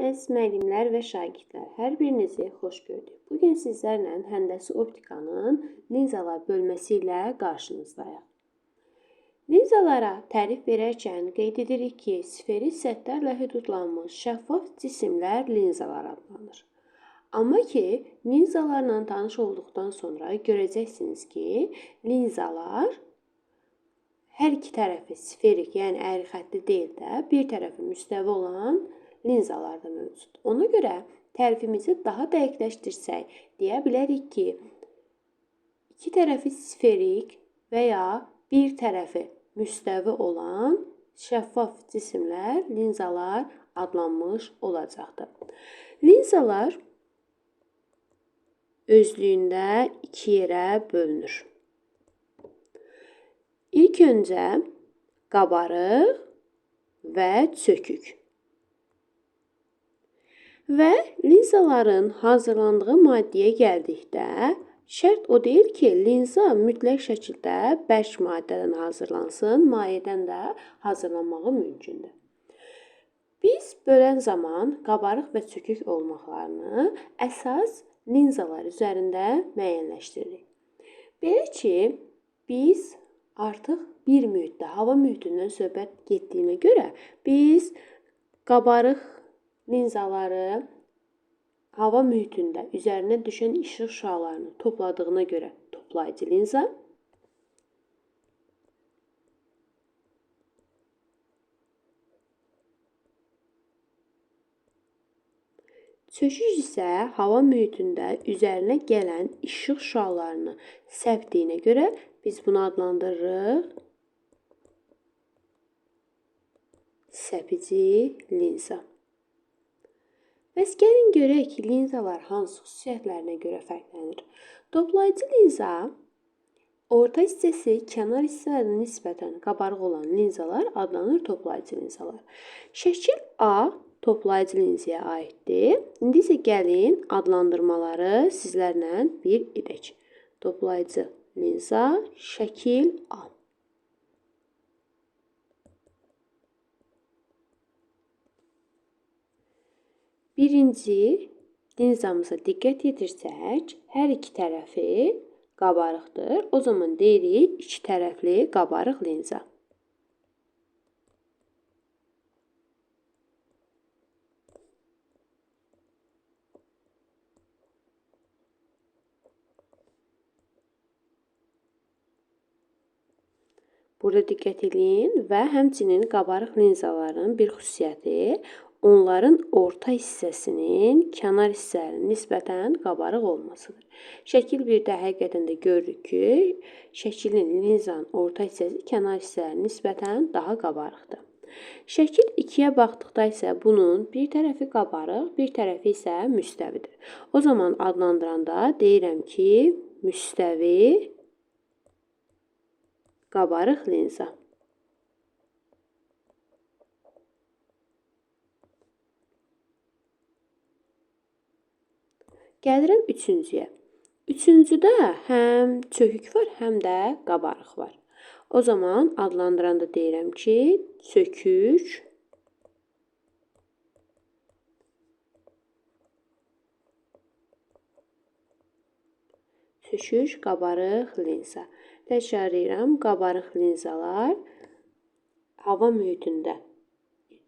əziz müəllimlər və şagirdlər, hər birinizi xoş gördük. Bugün sizlərlə Həndəsi Optikanın linzalar bölməsi ilə qarşınızdayıq. Linzalara tərif verərkən qeyd edirik ki, sferik səthlərlə hüdudlanmış şəffaf cisimlər linzalar adlanır. Amma ki, linzalarla tanış olduqdan sonra görəcəksiniz ki, linzalar hər iki tərəfi sferik, yəni əyri xəttli deyil də, bir tərəfi müstəvi olan linzalar da mövcud. Ona görə tərifimizi daha dəqiqləşdirsək, deyə bilərik ki, iki tərəfi sferik və ya bir tərəfi müstəvi olan şəffaf cisimlər, linzalar adlanmış olacaqdır. Linzalar özlüyündə iki yerə bölünür. İlk öncə qabarıq və çökük. Və linzaların hazırlandığı maddəyə gəldikdə, şərt o deyil ki, linza mütləq şəkildə bərk maddədən hazırlansın, mayedən də hazırlanmağı mümkündür. Biz bölən zaman qabarıq və çökük olmaqlarını əsas linzalar üzərində müəyyənləşdiririk. Belə ki, biz artıq bir mühitdə, hava mühitindən söhbət getdiyinə görə biz qabarıq linzaları hava mühitində üzərinə düşən işıq şüalarını topladığına görə toplayıcı linza, çökük isə hava mühitində üzərinə gələn işıq şüalarını səpdiyinə görə biz bunu adlandırırıq səpici linza. Bəs gəlin görək ki, linzalar hansı xüsusiyyətlərinə görə fərqlənir. Toplayıcı linza orta hissəsi kənar hissələrinə nisbətən qabarıq olan linzalar adlanır toplayıcı linzalar. Şəkil A toplayıcı linzaya aiddir. İndi isə gəlin adlandırmaları sizlərlə bir edək. Toplayıcı linza, şəkil A. Birinci linzamıza diqqət yetirsək, hər iki tərəfi qabarıqdır. O zaman deyirik iki tərəfli qabarıq linza. Burada diqqət edin və həmçinin qabarıq linzaların bir xüsusiyyəti onların orta hissəsinin kənar hissələrinin nisbətən qabarıq olmasıdır. Şəkil 1-də həqiqətən də görürük ki, şəklin linzanın orta hissəsi kənar hissələrinin nisbətən daha qabarıqdır. Şəkil 2-yə baxdıqda isə bunun bir tərəfi qabarıq, bir tərəfi isə müstəvidir. O zaman adlandıranda deyirəm ki, müstəvi qabarıq linza. Gəlirəm üçüncüyə. Üçüncüdə həm çökük var, həm də qabarıq var. O zaman adlandıranda deyirəm ki, çökük qabarıq linza. Təkrarlayıram, qabarıq linzalar hava mühitində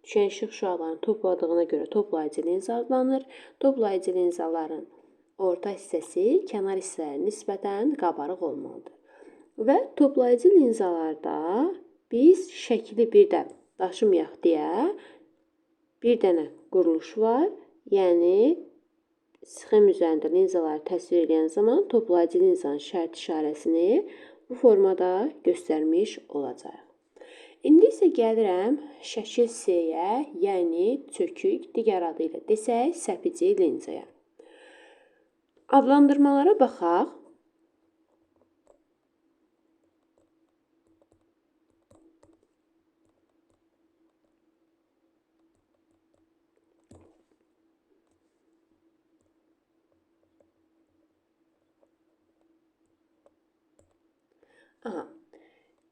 düşən işıq şüalarını topladığına görə toplayıcı linza adlanır. Toplayıcı linzaların orta hissəsi kənar hissələrə nisbətən qabarıq olmalıdır. Və toplayıcı linzalarda biz şəkli bir də daşımayaq deyə bir dənə quruluş var. Yəni sxem üzərində linzaları təsvir edən zaman toplayıcı linzanın şərt işarəsini bu formada göstərmiş olacaq. İndi isə gəlirəm şəkil C-yə, yəni çökük, digər adı ilə desək, səpici linzaya. Adlandırmalara baxaq.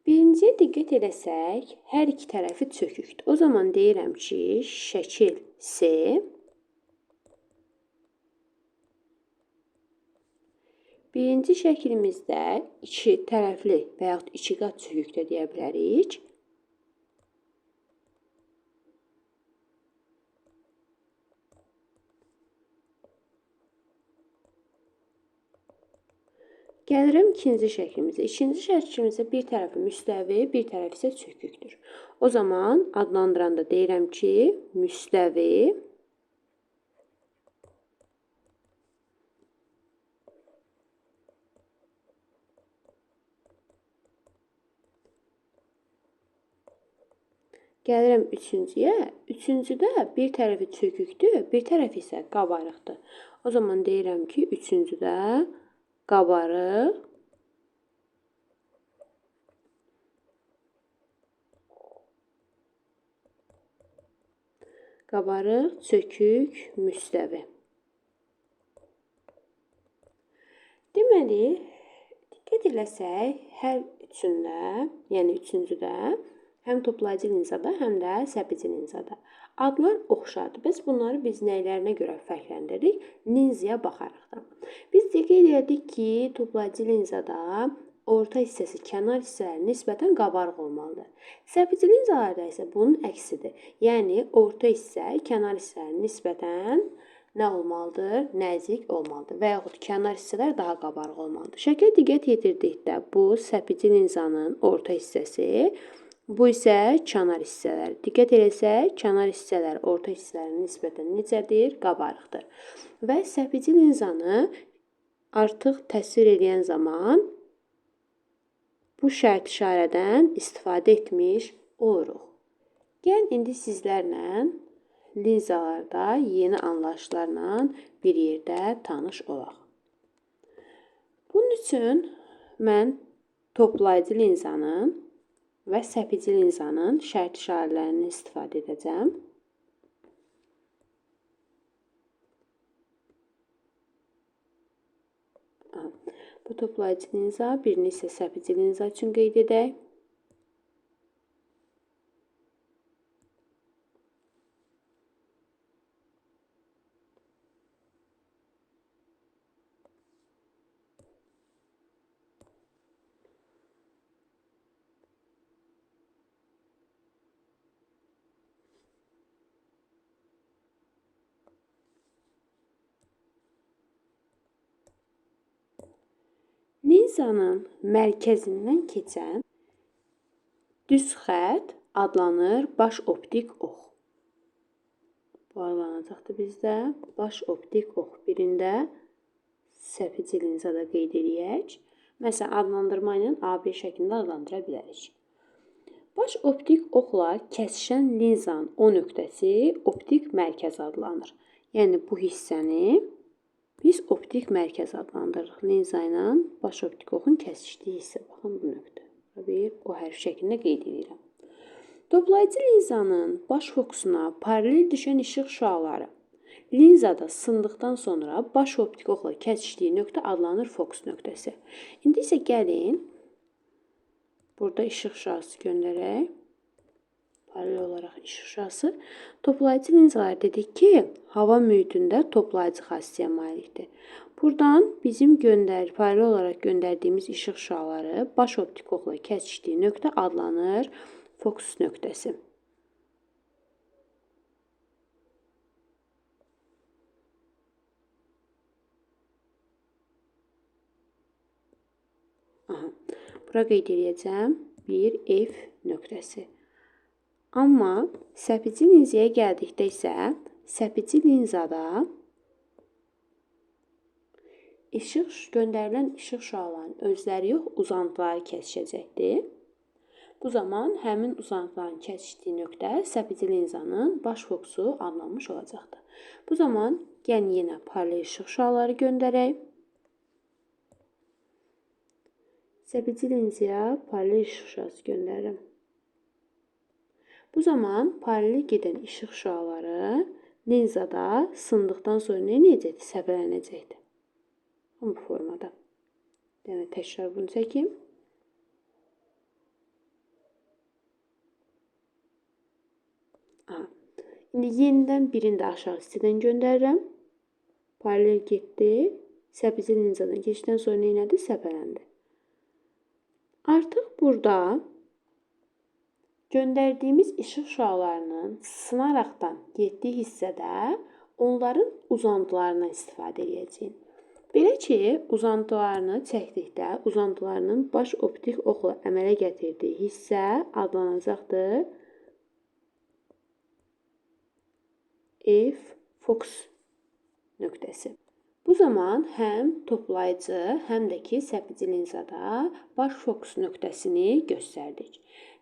Birinciyə diqqət edəsək, hər iki tərəfi çökükdür. O zaman deyirəm ki, şəkil C Birinci şəklimizdə iki tərəfli və yaxud iki qat çökük də deyə bilərik. Gəlirəm ikinci şəklimizə. İkinci şəklimizdə bir tərəfi müstəvi, bir tərəfi isə çökükdür. O zaman adlandıranda deyirəm ki, müstəvi gəlirəm üçüncüyə. Üçüncüdə bir tərəfi çökükdür, bir tərəfi isə qabarıqdır. O zaman deyirəm ki, üçüncüdə qabarıq çökük, müstəvi. Deməli, diqqət eləsək, hər üçündə, yəni üçüncüdə həm toplayıcı linzada, həm də səpici linzada. Adlar oxşardır. Bəs bunları biz nəylərinə görə fərqləndiririk? Linzaya baxaraqdan. Biz diqqət elədik ki, toplayıcı linzada orta hissəsi, kənar hissələri nisbətən qabarıq olmalıdır. Səpici linzalarda isə bunun əksidir. Yəni, orta hissə, kənar hissələri nisbətən nə olmalıdır? Nəzik olmalıdır və yaxud kənar hissələr daha qabarıq olmalıdır. Şəklə diqqət yetirdikdə bu səpici linzanın orta hissəsi, bu isə kənar hissələr. Diqqət eləsək, kənar hissələr orta hissələrin nisbətən necədir? Qabarıqdır. Və səpici linzanı artıq təsvir edən zaman bu şərt işarədən istifadə etmiş oluruq. Gəlin indi sizlərlə linzalarda yeni anlayışlarla bir yerdə tanış olaq. Bunun üçün mən toplayıcı linzanın və səpici linzanın şərt işarələrini istifadə edəcəm. Bu toplayıcı linza, birini isə səpici linza üçün qeyd edək. Linzanın mərkəzindən keçən düz xətt adlanır baş optik ox. Bu adlanacaqdır bizdə baş optik ox. Birində səpici linzada qeyd edək. Məsələn, adlandırma ilə A1 şəklində adlandıra bilərik. Baş optik oxla kəsişən linzanın O nöqtəsi optik mərkəz adlanır. Yəni, bu hissəni biz optik mərkəz adlandırırıq. Linza ilə baş optik oxun kəsişdiyi hissə. Baxın, bu nöqtə. Bir O hərfi şəklində qeyd edirəm. Toplayıcı linzanın baş fokusuna paralel düşən işıq şüaları linzada sındıqdan sonra baş optik oxla kəsişdiyi nöqtə adlanır fokus nöqtəsi. İndi isə gəlin, burada işıq şüası göndərək. Paralel olaraq işıq şüası. Toplayıcı linzalar dedik ki, hava mühitində toplayıcı xassəyə malikdir. Buradan bizim paralel olaraq göndərdiyimiz işıq şüaları baş optik oxla kəsişdiyi nöqtə adlanır fokus nöqtəsi. Bura qeyd edəcəm bir F nöqtəsi. Amma səpici linzaya gəldikdə isə səpici linzada göndərilən işıq şüalarının özləri yox, uzantıları kəsişəcəkdir. Bu zaman həmin uzantıların kəsişdiyi nöqtə səpici linzanın baş fokusu adlanmış olacaqdır. Bu zaman gəlin yenə paralel işıq şüaları göndərək. Səpici linzaya paralel işıq şüası göndərirəm. Bu zaman paralel gedən işıq şüaları linzada sındıqdan sonra nə edəcəkdir? Səpələnəcəkdir. Bu formada. Yəni, təkrar bunu çəkim. İndi yenidən birini də aşağı hissədən göndərirəm. Paralel getdi. Səpəci linzadan keçdikdən sonra nə etdi? Səpələndi. Artıq burada göndərdiyimiz işıq şüalarının sınaraqdan getdiyi hissədə onların uzantılarından istifadə edəcəyik. Belə ki, uzantılarını çəkdikdə uzantılarının baş optik oxla əmələ gətirdiyi hissə adlanacaqdır f-fokus nöqtəsi. Bu zaman həm toplayıcı, həm də ki, səpəci linzada baş fokus nöqtəsini göstərdik.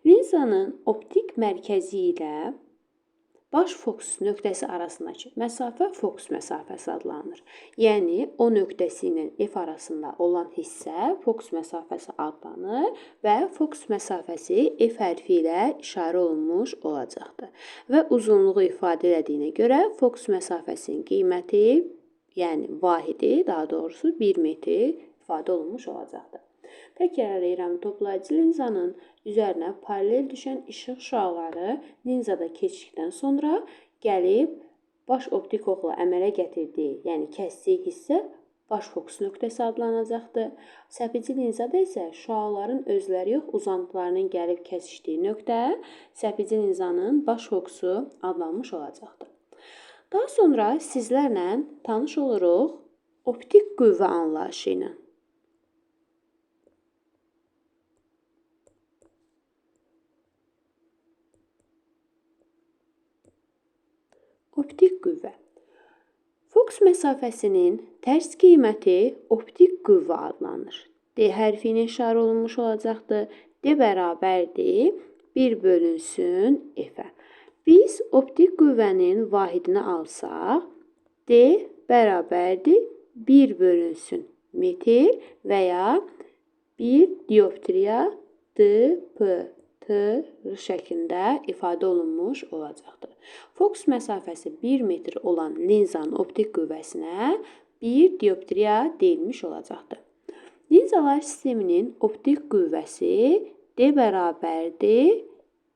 Linzanın optik mərkəzi ilə baş fokus nöqtəsi arasındakı məsafə fokus məsafəsi adlanır. Yəni, o nöqtəsi ilə F arasında olan hissə fokus məsafəsi adlanır və fokus məsafəsi F hərfi ilə işarə olunmuş olacaqdır. Və uzunluğu ifadə elədiyinə görə fokus məsafəsinin qiyməti, yəni vahidi, daha doğrusu 1 metr ifadə olunmuş olacaqdır. Təkrar edirəm, toplayıcı linzanın üzərinə paralel düşən işıq şüaları linzada keçdikdən sonra gəlib baş optik oxla əmələ gətirdiyi, yəni kəsdiyi hissə baş fokus nöqtəsi adlanacaqdır. Səpəci linzada isə şüaların özləri yox, uzantılarının gəlib kəsişdiyi nöqtə səpəci linzanın baş fokusu adlanmış olacaqdır. Daha sonra sizlərlə tanış oluruq optik qüvvə anlayışı ilə. Optik qüvvə. Fokus məsafəsinin tərs qiyməti optik qüvvə adlanır. D hərfi ilə işarə olunmuş olacaqdır. D bərabərdir 1 bölünsün F-ə. Biz optik qüvvənin vahidini alsaq, D bərabərdir 1 bölünsün metr və ya 1 dioptriya dp şəklində ifadə olunmuş olacaqdır. Fokus məsafəsi 1 metr olan linzanın optik qüvvəsinə 1 dioptriya deyilmiş olacaqdır. Linzalar sisteminin optik qüvvəsi D bərabərdir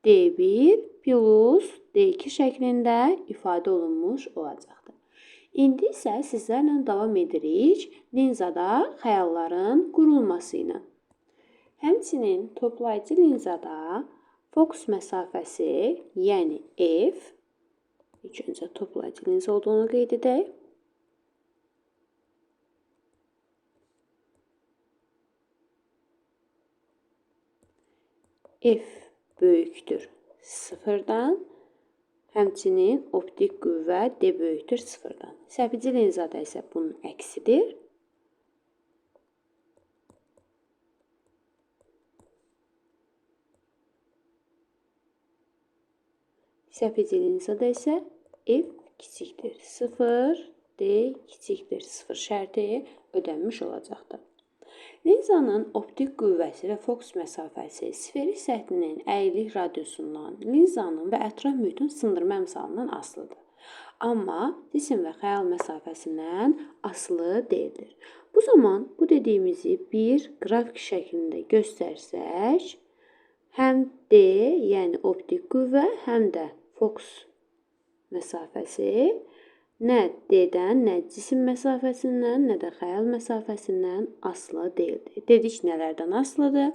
D1 plus D2 şəklində ifadə olunmuş olacaqdır. İndi isə sizlərlə davam edirik linzada xəyalların qurulması ilə. Həmçinin toplayıcı linzada fokus məsafəsi, yəni F, ilk öncə toplayıcı linza olduğunu qeyd edək. F böyükdür 0-dan, həmçinin optik qüvvə D böyükdür 0-dan. Səpəci linzada isə bunun əksidir. Səpəci linzada isə F kiçikdir 0, D kiçikdir 0 şərti ödənmiş olacaqdır. Linzanın optik qüvvəsi və fokus məsafəsi sferik səthinin əyrilik radiusundan, linzanın və ətraf mühitin sındırma əmsalından asılıdır. Amma cisim və xəyal məsafəsindən asılı deyildir. Bu zaman bu dediyimizi bir qrafik şəklində göstərsək, həm D, yəni optik qüvvə, həm də fokus məsafəsi nə D-dən, nə cisim məsafəsindən, nə də xəyal məsafəsindən asılı deyildir. Dedik nələrdən asılıdır?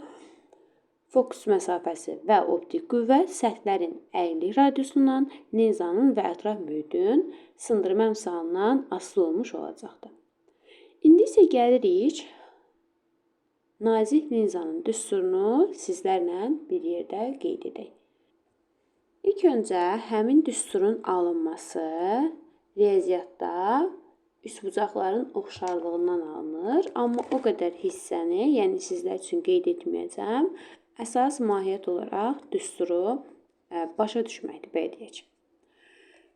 Fokus məsafəsi və optik qüvvə səthlərin əyrilik radiusundan, linzanın və ətraf mühitin sındırma əmsalından asılı olmuş olacaqdır. İndi isə gəlirik nazik linzanın düsturunu sizlərlə bir yerdə qeyd edək. İlk öncə həmin düsturun alınması riyaziyyatda üçbucaqların oxşarlığından alınır. Amma o qədər hissəni, yəni sizlər üçün qeyd etməyəcəm. Əsas mahiyyət olaraq düsturu başa düşməkdir, belə deyək.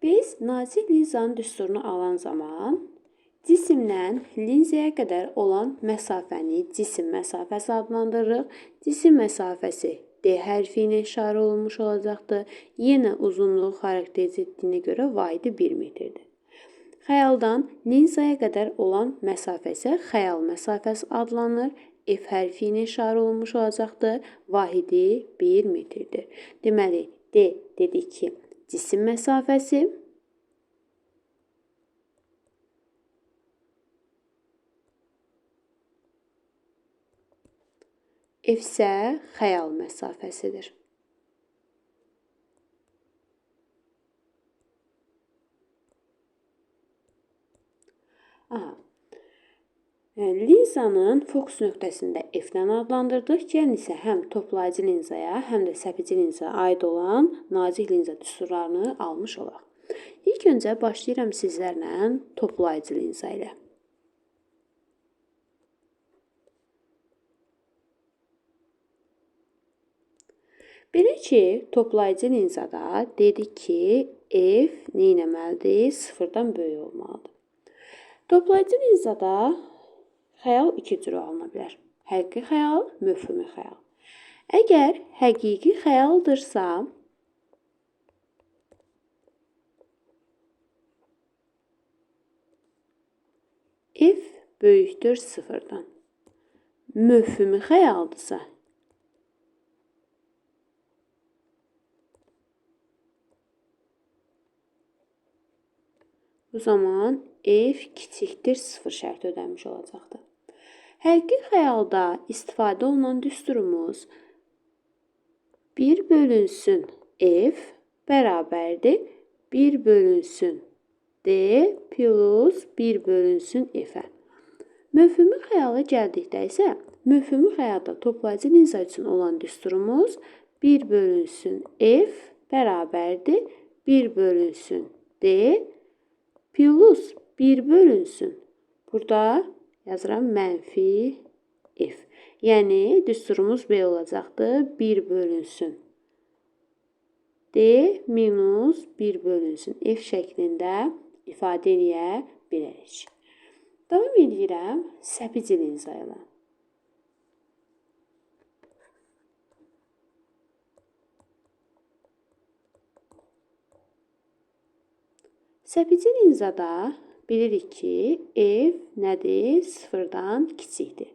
Biz nazik linzanın düsturunu alan zaman cisimdən linzaya qədər olan məsafəni cisim məsafəsi adlandırırıq. Cisim məsafəsi D hərfi ilə işarə olunmuş olacaqdır. Yenə uzunluğu xarakterizə etdiyinə görə vahidi 1 metrdir. Xəyaldan linzaya qədər olan məsafə isə xəyal məsafəsi adlanır. F hərfi ilə işarə olunmuş olacaqdır. Vahidi 1 metrdir. Deməli, D dedik ki, cisim məsafəsi. F isə xəyal məsafəsidir. Aha. Linzanın fokus nöqtəsində F-dən adlandırdıq. Gəlin isə həm toplayıcı linzaya, həm də səpici linzaya aid olan nazik linza düsturlarını almış olaq. İlk öncə başlayıram sizlərlə toplayıcı linza ilə. Belə ki, toplayıcı linzada dedik ki, F nə etməlidir? Sıfırdan böyük olmalıdır. Toplayıcı linzada xəyal iki cür alına bilər. Həqiqi xəyal, möfhümi xəyal. Əgər həqiqi xəyaldırsa, F böyükdür sıfırdan. Möfhümi xəyaldırsa, bu zaman F kiçikdir sıfır şərti ödənmiş olacaqdır. Həqiqi xəyalda istifadə olunan düsturumuz 1 bölünsün F bərabərdir 1 bölünsün D plus 1 bölünsün F-ə. Möfhümi xəyala gəldikdə isə, möfhümi xəyalda toplayıcı linza üçün olan düsturumuz 1 bölünsün F bərabərdir 1 bölünsün D plus 1 bölünsün. Burada yazıram mənfi F. Yəni, düsturumuz B olacaqdır. 1 bölünsün D minus 1 bölünsün F şəklində ifadə edə bilərik. Davam edirəm səpici linza ilə. Səpici linzada bilirik ki, F nədir? Sıfırdan kiçikdir.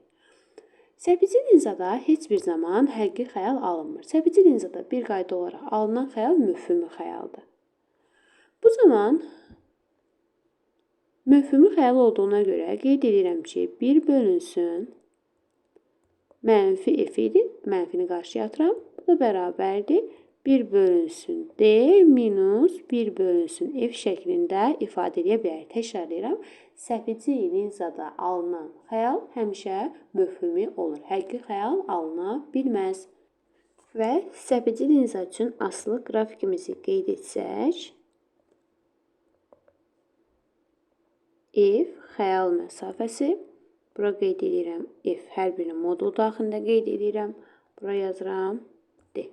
Səpici linzada heç bir zaman həqiqi xəyal alınmır. Səpici linzada bir qayda olaraq alınan xəyal möfhümi xəyaldır. Bu zaman möfhümi xəyal olduğuna görə qeyd edirəm ki, 1 bölünsün mənfi F idi. Mənfini qarşıya atıram. Bu da bərabərdir 1 bölünsün D minus 1 bölünsün F şəklində ifadə edə bilərik. Təkrarlayıram. Səpici linzada alınan xəyal həmişə möfhümi olur. Həqiqi xəyal alına bilməz. Və səpici linza üçün asılı qrafikimizi qeyd etsək, F xəyal məsafəsi, bura qeyd edirəm F hər birinin modul daxilində qeyd edirəm, bura yazıram D.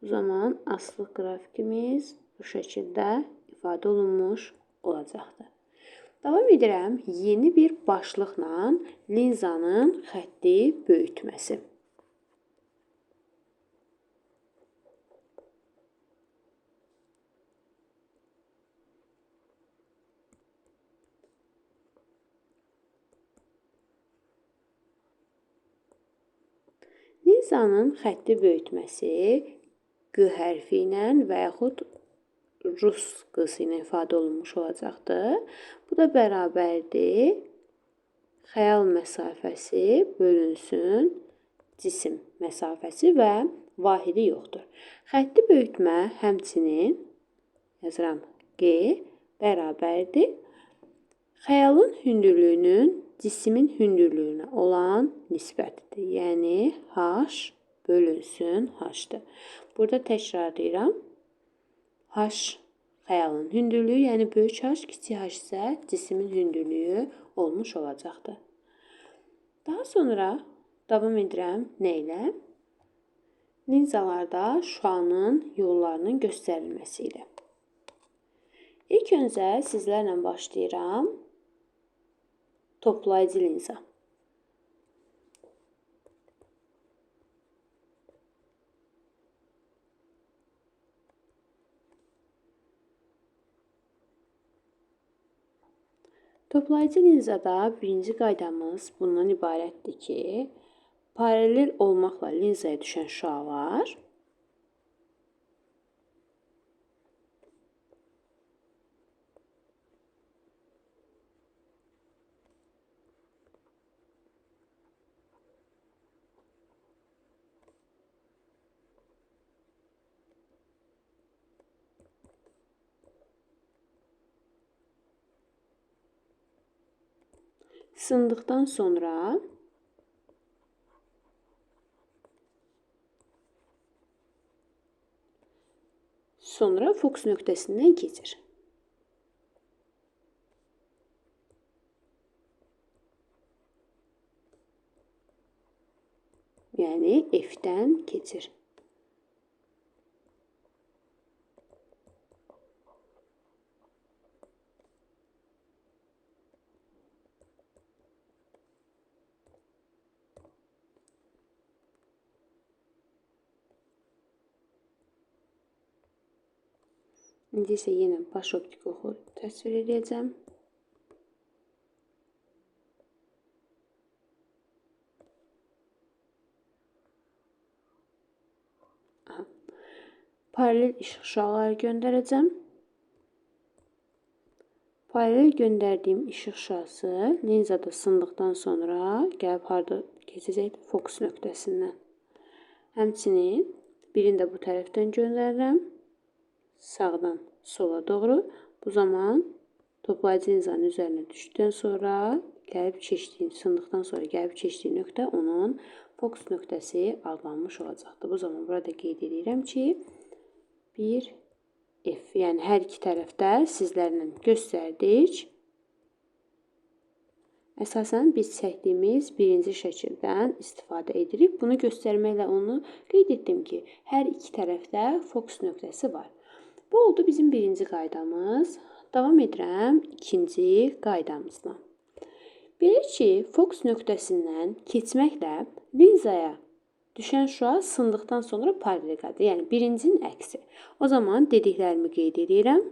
Bu zaman asılı qrafikimiz bu şəkildə ifadə olunmuş olacaqdır. Davam edirəm yeni bir başlıqla linzanın xətti böyütməsi. Linzanın xətti böyütməsi Q hərfi ilə və yaxud Rus qısı ilə ifadə olunmuş olacaqdır. Bu da bərabərdir xəyal məsafəsi bölünsün cisim məsafəsi və vahidi yoxdur. Xətti böyütmə həmçinin yazıram G bərabərdir xəyalın hündürlüyünün cismin hündürlüyünə olan nisbətidir. Yəni H bölünsün H-dır. Burada təkrarlayıram. H xəyalın hündürlüyü, yəni böyük H, kiçik H isə cismin hündürlüyü olmuş olacaqdır. Daha sonra davam edirəm nə ilə? Linzalarda şüanın yollarının göstərilməsi ilə. İlk öncə sizlərlə başlayıram. Toplayıcı linza. Toplayıcı linzada birinci qaydamız bundan ibarətdir ki, paralel olmaqla linzaya düşən şüalar Sındıqdan sonra fokus nöqtəsindən keçir. Yəni F-dən keçir. İndi isə yenə baş optik oxu təsvir edəcəm. Paralel işıq şüaları göndərəcəm. Paralel göndərdiyim işıq şüası linzada sındıqdan sonra gəlib harda keçəcək? Fokus nöqtəsindən. Həmçinin birini də bu tərəfdən göndərirəm. Sağdan sola doğru. Bu zaman toplayıcı linzanın üzərinə düşdükdən sonra sındıqdan sonra gəlib keçdiyi nöqtə onun fokus nöqtəsi adlanmış olacaqdır. Bu zaman burada qeyd edirəm ki, 1F, yəni hər iki tərəfdə sizlərlə göstərdik. Əsasən biz çəkdiyimiz birinci şəkildən istifadə edirik. Bunu göstərməklə onu qeyd etdim ki, hər iki tərəfdə fokus nöqtəsi var. Bu oldu bizim birinci qaydamız. Davam edirəm ikinci qaydamızla. Belə ki, fokus nöqtəsindən keçməklə linzaya düşən şüa sındıqdan sonra paralel qayıdır. Yəni birincinin əksi. O zaman dediklərimi qeyd edirəm.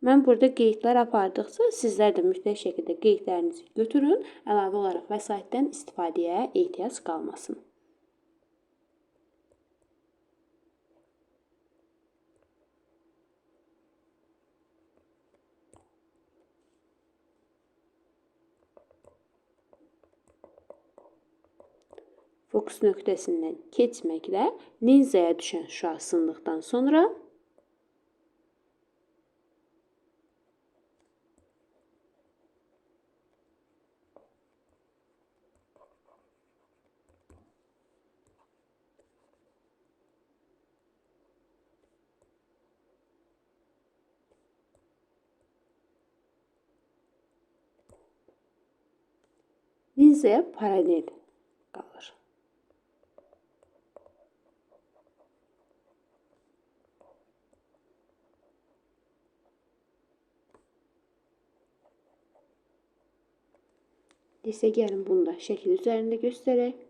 Mən burada qeydlər apardıqca sizlər də mütləq şəkildə qeydlərinizi götürün. Əlavə olaraq vəsaitdən istifadəyə ehtiyac qalmasın. Fokus nöqtəsindən keçməklə linzaya düşən şüa sındıqdan sonra linzaya paralel qalır. İsə gəlin bunu da şəkil üzərində göstərək.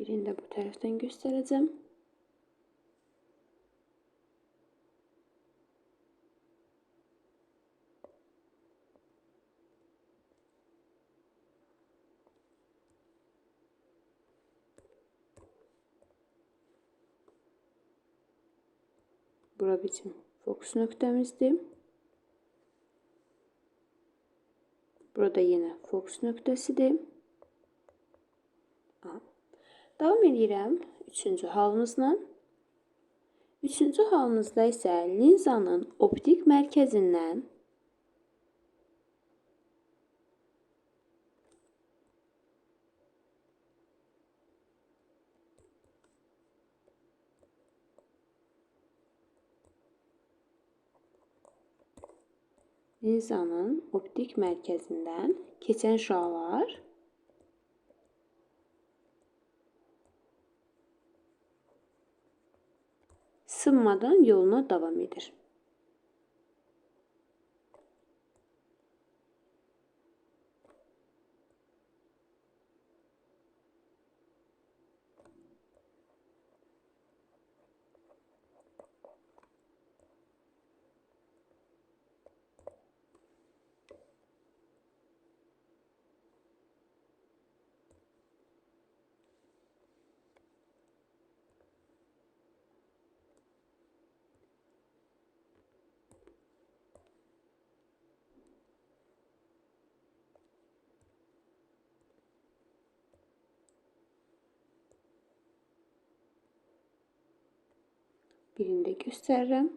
Birini də bu tərəfdən göstərəcəm. Bura bizim fokus nöqtəmizdir. Burada yenə fokus nöqtəsidir. Davam edirəm üçüncü halımızla. Üçüncü halımızda isə linzanın optik mərkəzindən keçən şüalar sınmadan yoluna davam edir. Birini də göstərirəm.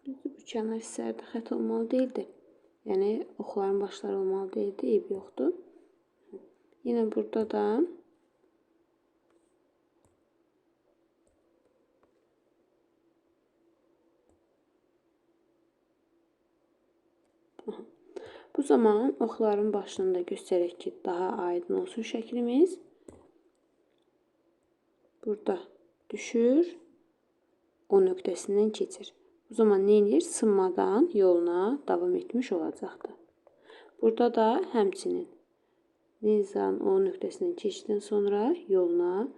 Bu kənar hissələrdə xət olmalı deyildi. Yəni oxların başları olmalı deyildi. Eyb yoxdur. Yenə burada da bu zaman oxların başını da göstərək ki, daha aydın olsun şəklimiz. Burada düşür, o nöqtəsindən keçir. Bu zaman nə edir? Sınmadan yoluna davam etmiş olacaqdır. Burada da həmçinin linzanın o nöqtəsindən keçdikdən sonra yoluna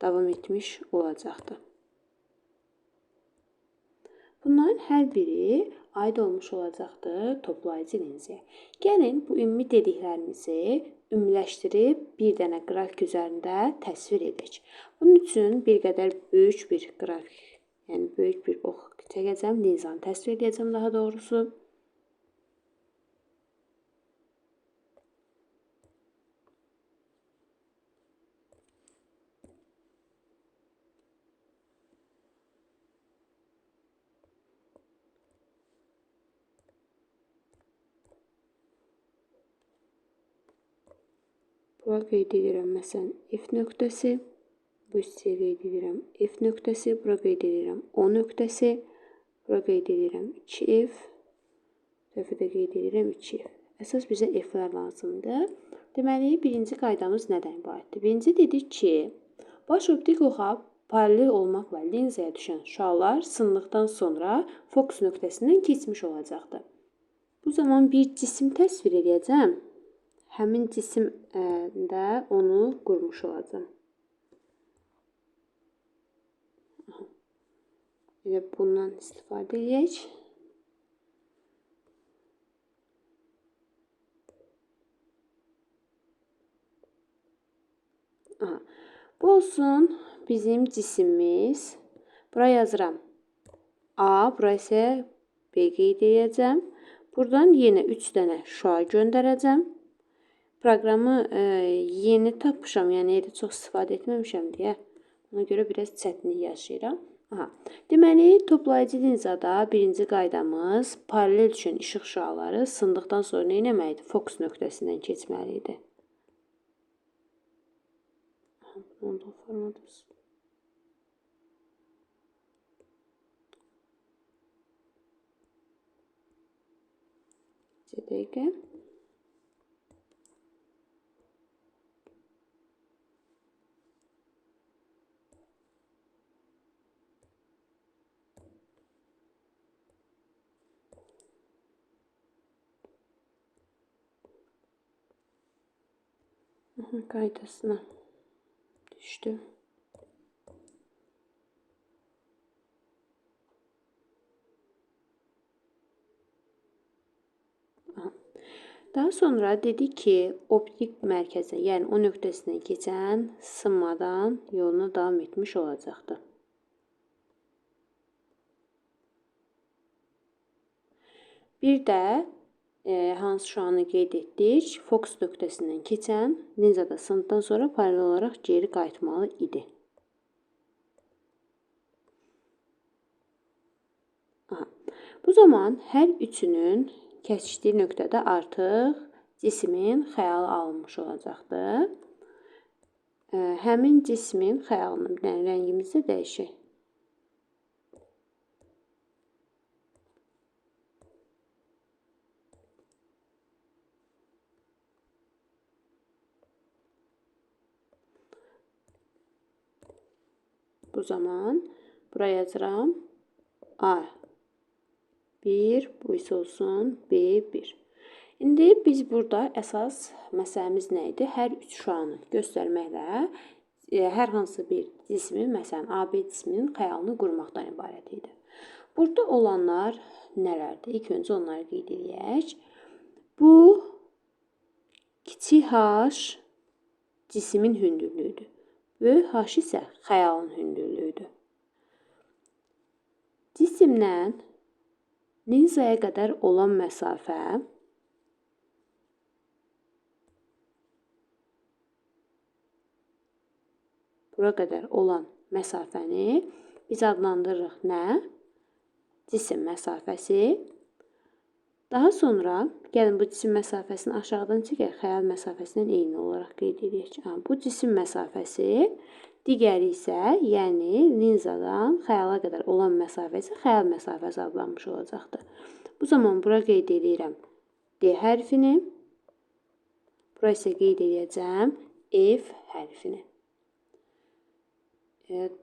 davam etmiş olacaqdır. Bunların hər biri aid olmuş olacaqdır toplayıcı linzəyə. Gəlin bu ümumi dediklərimizi ümumiləşdirib bir dənə qrafik üzərində təsvir edək. Bunun üçün bir qədər böyük bir qrafik, yəni böyük bir ox çəkəcəm, linzanı təsvir edəcəm daha doğrusu. Bura qeyd edirəm, məsələn, F nöqtəsi, bu hissəyə qeyd edirəm F nöqtəsi, bura qeyd edirəm O nöqtəsi, bura qeyd edirəm 2F, dəfə də qeyd edirəm 2F. Əsas bizə F-lər lazımdır. Deməli, birinci qaydamız nədən ibarətdir? Birinci dedik ki, baş optik oxa paralel olmaqla linzəyə düşən şüalar sındıqdan sonra fokus nöqtəsindən keçmiş olacaqdır. Bu zaman bir cisim təsvir edəcəm. Həmin cisimdə onu qurmuş olacam. Elə bundan istifadə edək. Bu olsun bizim cisimimiz. Bura yazıram A, bura isə B qeyd edəcəm. Buradan yenə 3 dənə şüa göndərəcəm. Proqramı yeni tapmışam, yəni elə çox istifadə etməmişəm deyə. Ona görə biraz çətinlik yaşayıram. Deməli, toplayıcı linzada birinci qaydamız paralel düşən işıq şüaları sındıqdan sonra nə etməliydi? Fokus nöqtəsindən keçməli idi. Ondan formatımız. Bir dəqiqə. Qaydasına düşdü. Daha sonra dedik ki, optik mərkəzə, yəni o nöqtəsindən keçən sınmadan yoluna davam etmiş olacaqdır. Bir də hansı şüanı qeyd etdik? Fokus nöqtəsindən keçən linzada sındıqdan sonra paralel olaraq geri qayıtmalı idi. Bu zaman hər üçünün kəsişdiyi nöqtədə artıq cismin xəyalı alınmış olacaqdır. Həmin cismin xəyalını bir dənə rəngimizi dəyişək. Bu zaman bura yazıram A1, bu isə olsun B1. İndi biz burada əsas məsələmiz nə idi? Hər üç şüanı göstərməklə hər hansı bir cismin, məsələn AB cisminin xəyalını qurmaqdan ibarət idi. Burada olanlar nələrdir? İlk öncə onları qeyd edək. Bu kiçik H cismin hündürlüyüdür. Böyük H isə xəyalın hündürlüyüdür. Cisimdən linzaya qədər olan məsafə bura qədər olan məsafəni biz adlandırırıq nə? Cisim məsafəsi. Daha sonra gəlin bu cisim məsafəsini aşağıdan çəkək, xəyal məsafəsindən eyni olaraq qeyd edək. Bu cisim məsafəsi, digəri isə, yəni linzadan xəyala qədər olan məsafə isə xəyal məsafəsi adlanmış olacaqdır. Bu zaman bura qeyd edirəm D hərfini, bura isə qeyd edəcəm F hərfini.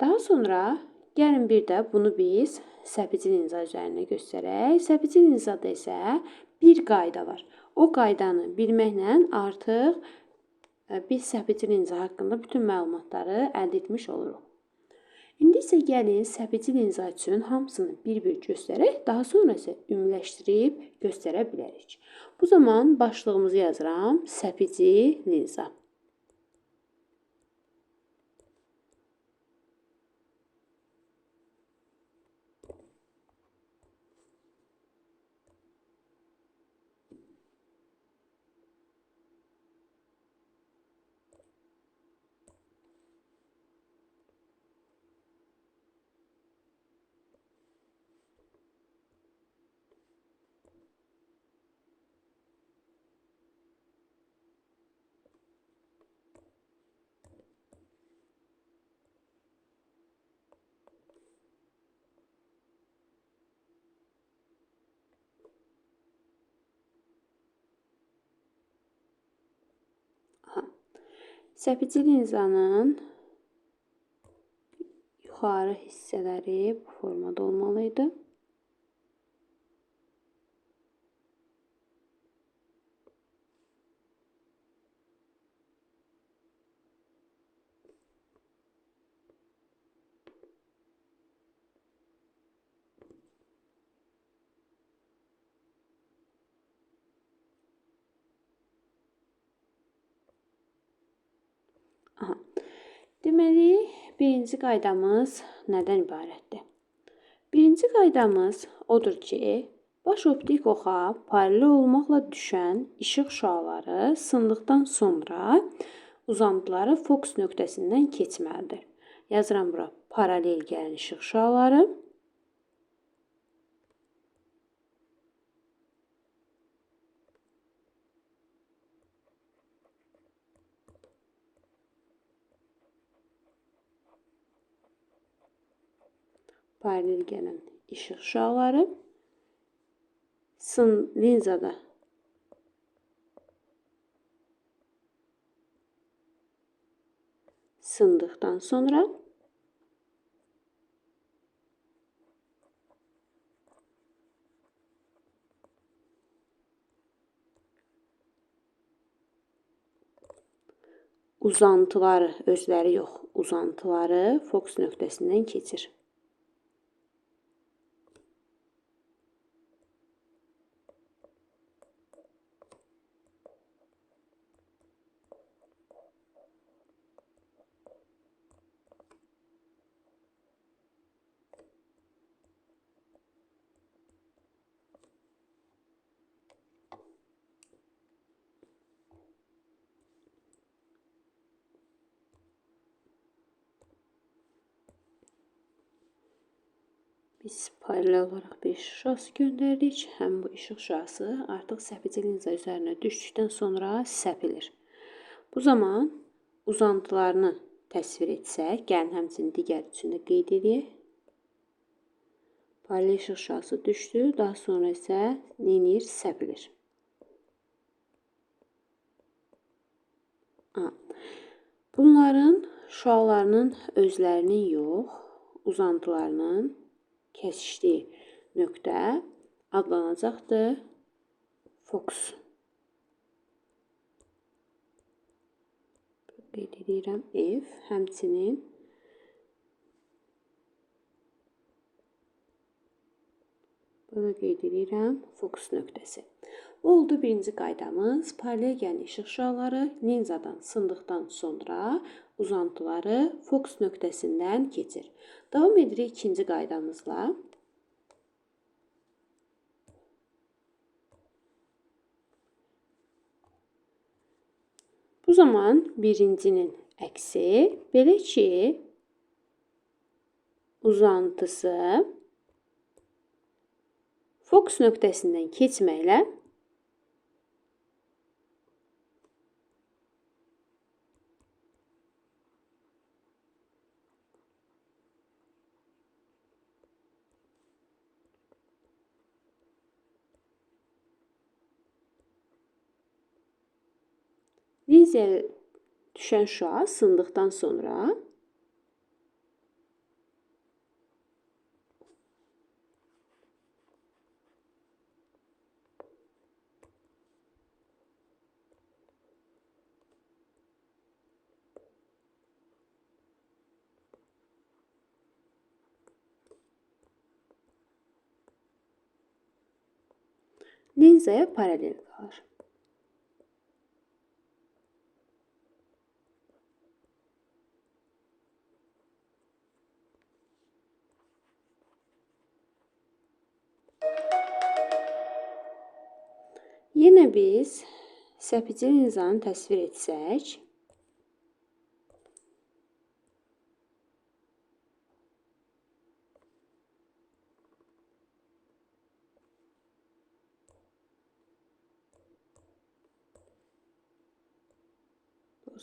Daha sonra gəlin bir də bunu biz səpəci linza üzərində göstərək. Səpəci linzada isə bir qayda var. O qaydanı bilməklə artıq biz səpəci linza haqqında bütün məlumatları əldə etmiş oluruq. İndi isə gəlin səpəci linza üçün hamısını bir-bir göstərək, daha sonra isə ümumiləşdirib göstərə bilərik. Bu zaman başlığımızı yazıram, səpəci linza. Səpəci linzanın yuxarı hissələri bu formada olmalıydı. Deməli, birinci qaydamız nədən ibarətdir? Birinci qaydamız odur ki, baş optik oxa paralel olmaqla düşən işıq şüaları sındıqdan sonra uzantıları fokus nöqtəsindən keçməlidir. Yazıram bura paralel gələn işıq şüaları. Paralel gələn işıq şüaları linzada sındıqdan sonra uzantıları, özləri yox, uzantıları fokus nöqtəsindən keçir. Biz paralel olaraq bir işıq şüası göndərdik. Həm bu işıq şüası artıq səpəci linza üzərinə düşdükdən sonra səpilir. Bu zaman uzantılarını təsvir etsək, gəlin həmçinin digər üçün də qeyd edək. Paralel işıq şüası düşdü, daha sonra isə neyinir? Səpilir. Bunların şüalarının özlərinin yox, uzantılarının kəsişdiyi nöqtə adlanacaqdır fokus. Qeyd edirəm F, həmçinin burada qeyd edirəm fokus nöqtəsi. Bu oldu birinci qaydamız. Paralel gələn işıq şüaları linzadan sındıqdan sonra uzantıları fokus nöqtəsindən keçir. Davam edirik ikinci qaydamızla. Bu zaman birincinin əksi, belə ki, uzantısı fokus nöqtəsindən keçməklə linzaya düşən şüa sındıqdan sonra linzaya paralel qalır. Yenə biz səpicə linzanı təsvir etsək,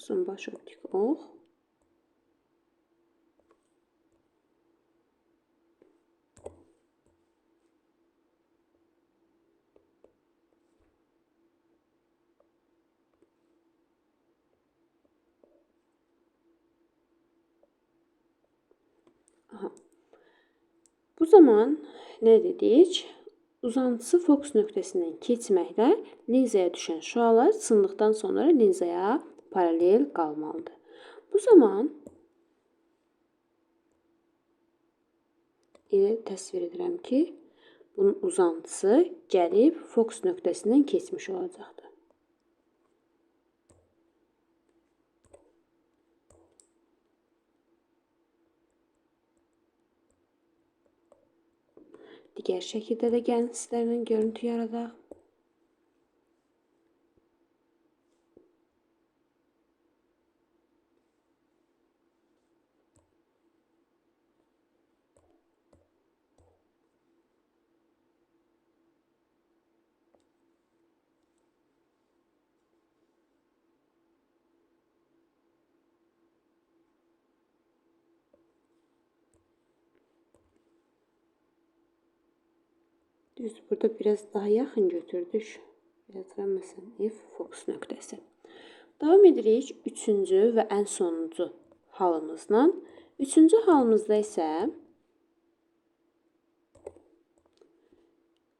olsun baş optik ox. Aha. Bu zaman nə dedik? Uzantısı fokus nöqtəsindən keçməklə linzaya düşən şüalar sındıqdan sonra linzaya paralel qalmalıdır. Bu zaman elə təsvir edirəm ki, bunun uzantısı gəlib fokus nöqtəsindən keçmiş olacaqdır. Digər şəkildə də gəlin sizlərlə görüntü yaradaq. Düz burada biraz daha yaxın götürdük. Yazıram F fokus nöqtəsi. Davam edirik 3-cü və ən sonuncu halımızla. 3-cü halımızda isə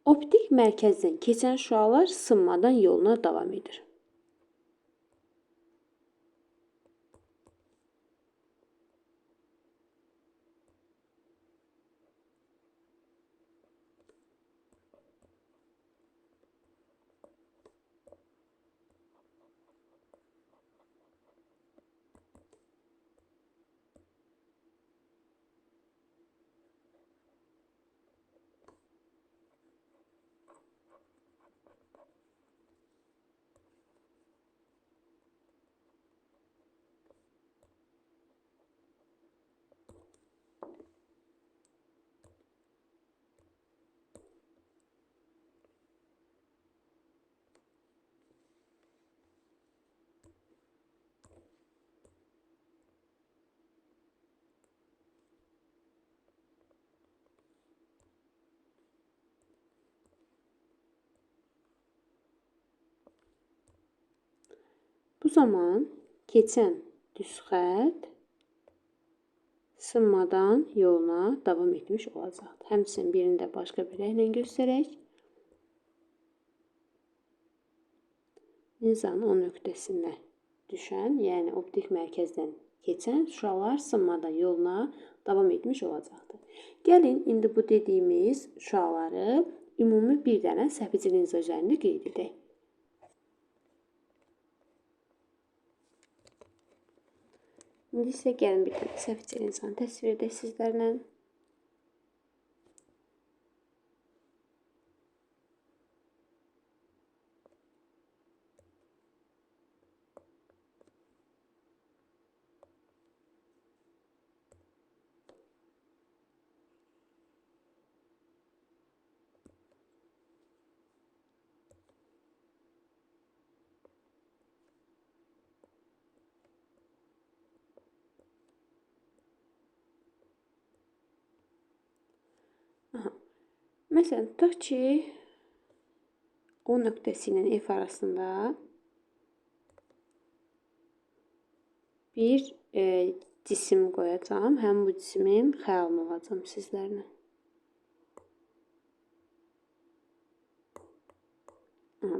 optik mərkəzdən keçən şüalar sınmadan yoluna davam edir. Bu zaman keçən düz xətt sınmadan yoluna davam etmiş olacaqdır. Həmçinin birini də başqa bir rənglə göstərək. Linzanın o nöqtəsinə düşən, yəni optik mərkəzdən keçən şüalar sınmadan yoluna davam etmiş olacaqdır. Gəlin, indi bu dediyimiz şüaları ümumi bir dənə səpicə linza üzərində qeyd edək. İndi isə gəlin bir dənə səpicə linzanı təsvir edək sizlərlə. Məsələn, tutaq ki, O nöqtəsi ilə F arasında bir cisim qoyacağam. Həmin bu cismin xəyalını alacağam sizlərlə.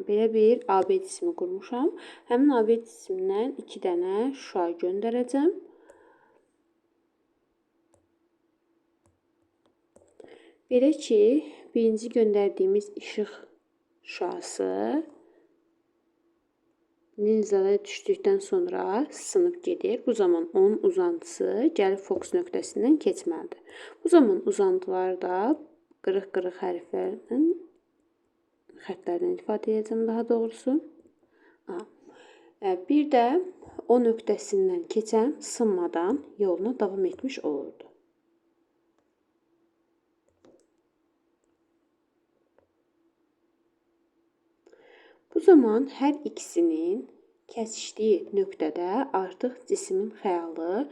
Belə bir AB cismi qurmuşam. Həmin AB cismindən 2 dənə şüa göndərəcəm. Belə ki, birinci göndərdiyimiz işıq şüası linzaya düşdükdən sonra sınıb gedir. Bu zaman onun uzantısı gəlib fokus nöqtəsindən keçməlidir. Bu zaman uzantıları da qırıq-qırıq xətlərlə ifadə edəcəm daha doğrusu. Bir də o nöqtəsindən keçən sınmadan yoluna davam etmiş olurdu. Bu zaman hər ikisinin kəsişdiyi nöqtədə artıq cismin xəyalı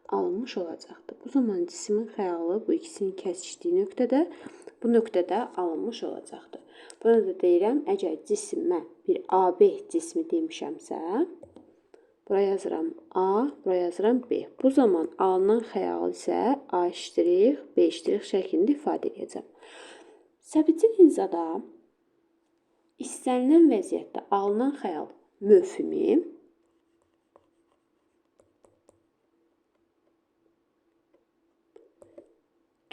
alınmış olacaqdır. Bu zaman cismin xəyalı bu ikisinin kəsişdiyi bu nöqtədə alınmış olacaqdır. Buna da deyirəm, əgər cisimə bir AB cismi demişəmsə, bura yazıram A, bura yazıram B. Bu zaman alınan xəyal isə A ştrix, B ştrix şəklində ifadə edəcəm. Səbici linzada İstənilən vəziyyətdə alınan xəyal mövhumi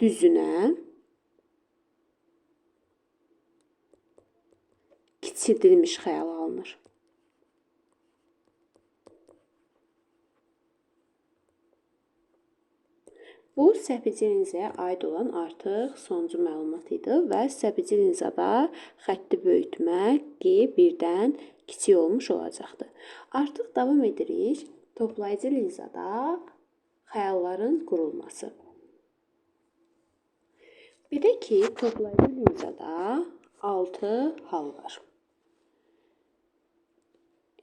düzünə kiçildilmiş xəyal alınır. Bu, səpəci linzaya aid olan artıq sonuncu məlumat idi və səpəci linzada xətti böyütmək birdən kiçik olmuş olacaqdır. Artıq davam edirik toplayıcı linzada xəyalların qurulması. Belə ki, toplayıcı linzada 6 hal var.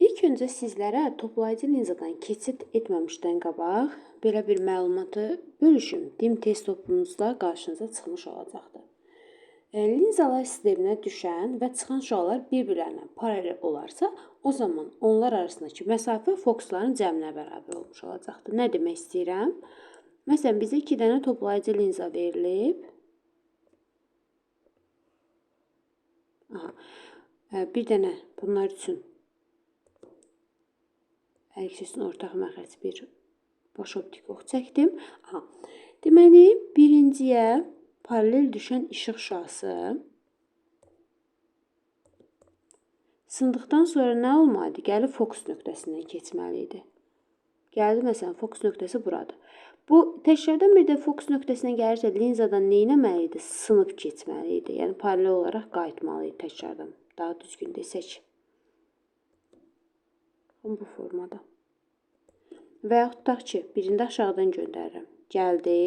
İlk öncə sizlərə toplayıcı linzadan keçid etməmişdən qabaq belə bir məlumatı bölüşüm. DİM test topunuzda qarşınıza çıxmış olacaqdır. Linzalar sisteminə düşən və çıxan şüalar bir-birlərinə paralel olarsa, o zaman onlar arasındakı məsafə fokusların cəminə bərabər olmuş olacaqdır. Nə demək istəyirəm? Məsələn, bizə 2 dənə toplayıcı linza verilib. Bir dənə bunlar üçün hər ikisinin ortaq məxrəci bir baş optik ox çəkdim. Deməli, birinciyə paralel düşən işıq şüası sındıqdan sonra nə olmalıdır? Gəlib fokus nöqtəsindən keçməli idi. Gəldi, məsələn, fokus nöqtəsi buradır. Bu, təkrardan bir də fokus nöqtəsindən gəlirsə, linzadan nə etməli idi? Sınıb keçməli idi. Yəni, paralel olaraq qayıtmalı idi təkrardan. Daha düzgün desək. Bu formada. Və yaxud tutaq ki, birində aşağıdan göndərirəm. Gəldi,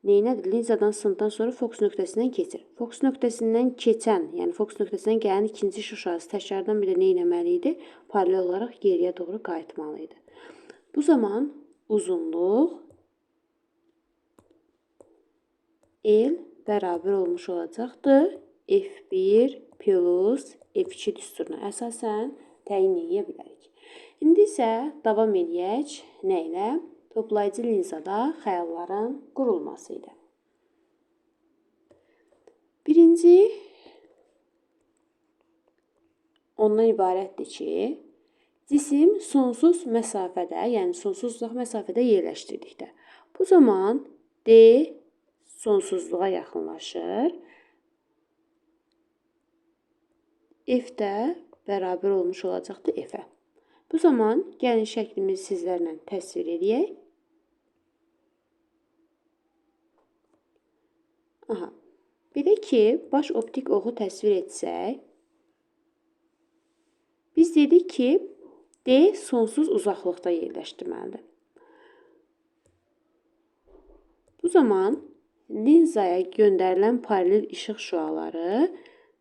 neynədir? Linzadan sındıqdan sonra fokus nöqtəsindən keçir. Fokus nöqtəsindən keçən, yəni fokus nöqtəsindən gələn ikinci işıq şüası təkrardan bir də nə etməli idi? Paralel olaraq geriyə doğru qayıtmalı idi. Bu zaman uzunluq L bərabər olmuş olacaqdır. F1 plus F2 düsturuna əsasən təyin edə bilərik. İndi isə davam edək nə ilə? Toplayıcı linzada xəyalların qurulması ilə. Birinci ondan ibarətdir ki, cisim sonsuz məsafədə, yəni sonsuz uzaq məsafədə yerləşdirdikdə. Bu zaman D sonsuzluğa yaxınlaşır. F də bərabər olmuş olacaqdır F-ə. Bu zaman gəlin şəklimizi sizlərlə təsvir edək. Belə ki, baş optik oxu təsvir etsək, biz dedik ki, D sonsuz uzaqlıqda yerləşdirməlidir. Bu zaman linzaya göndərilən paralel işıq şüaları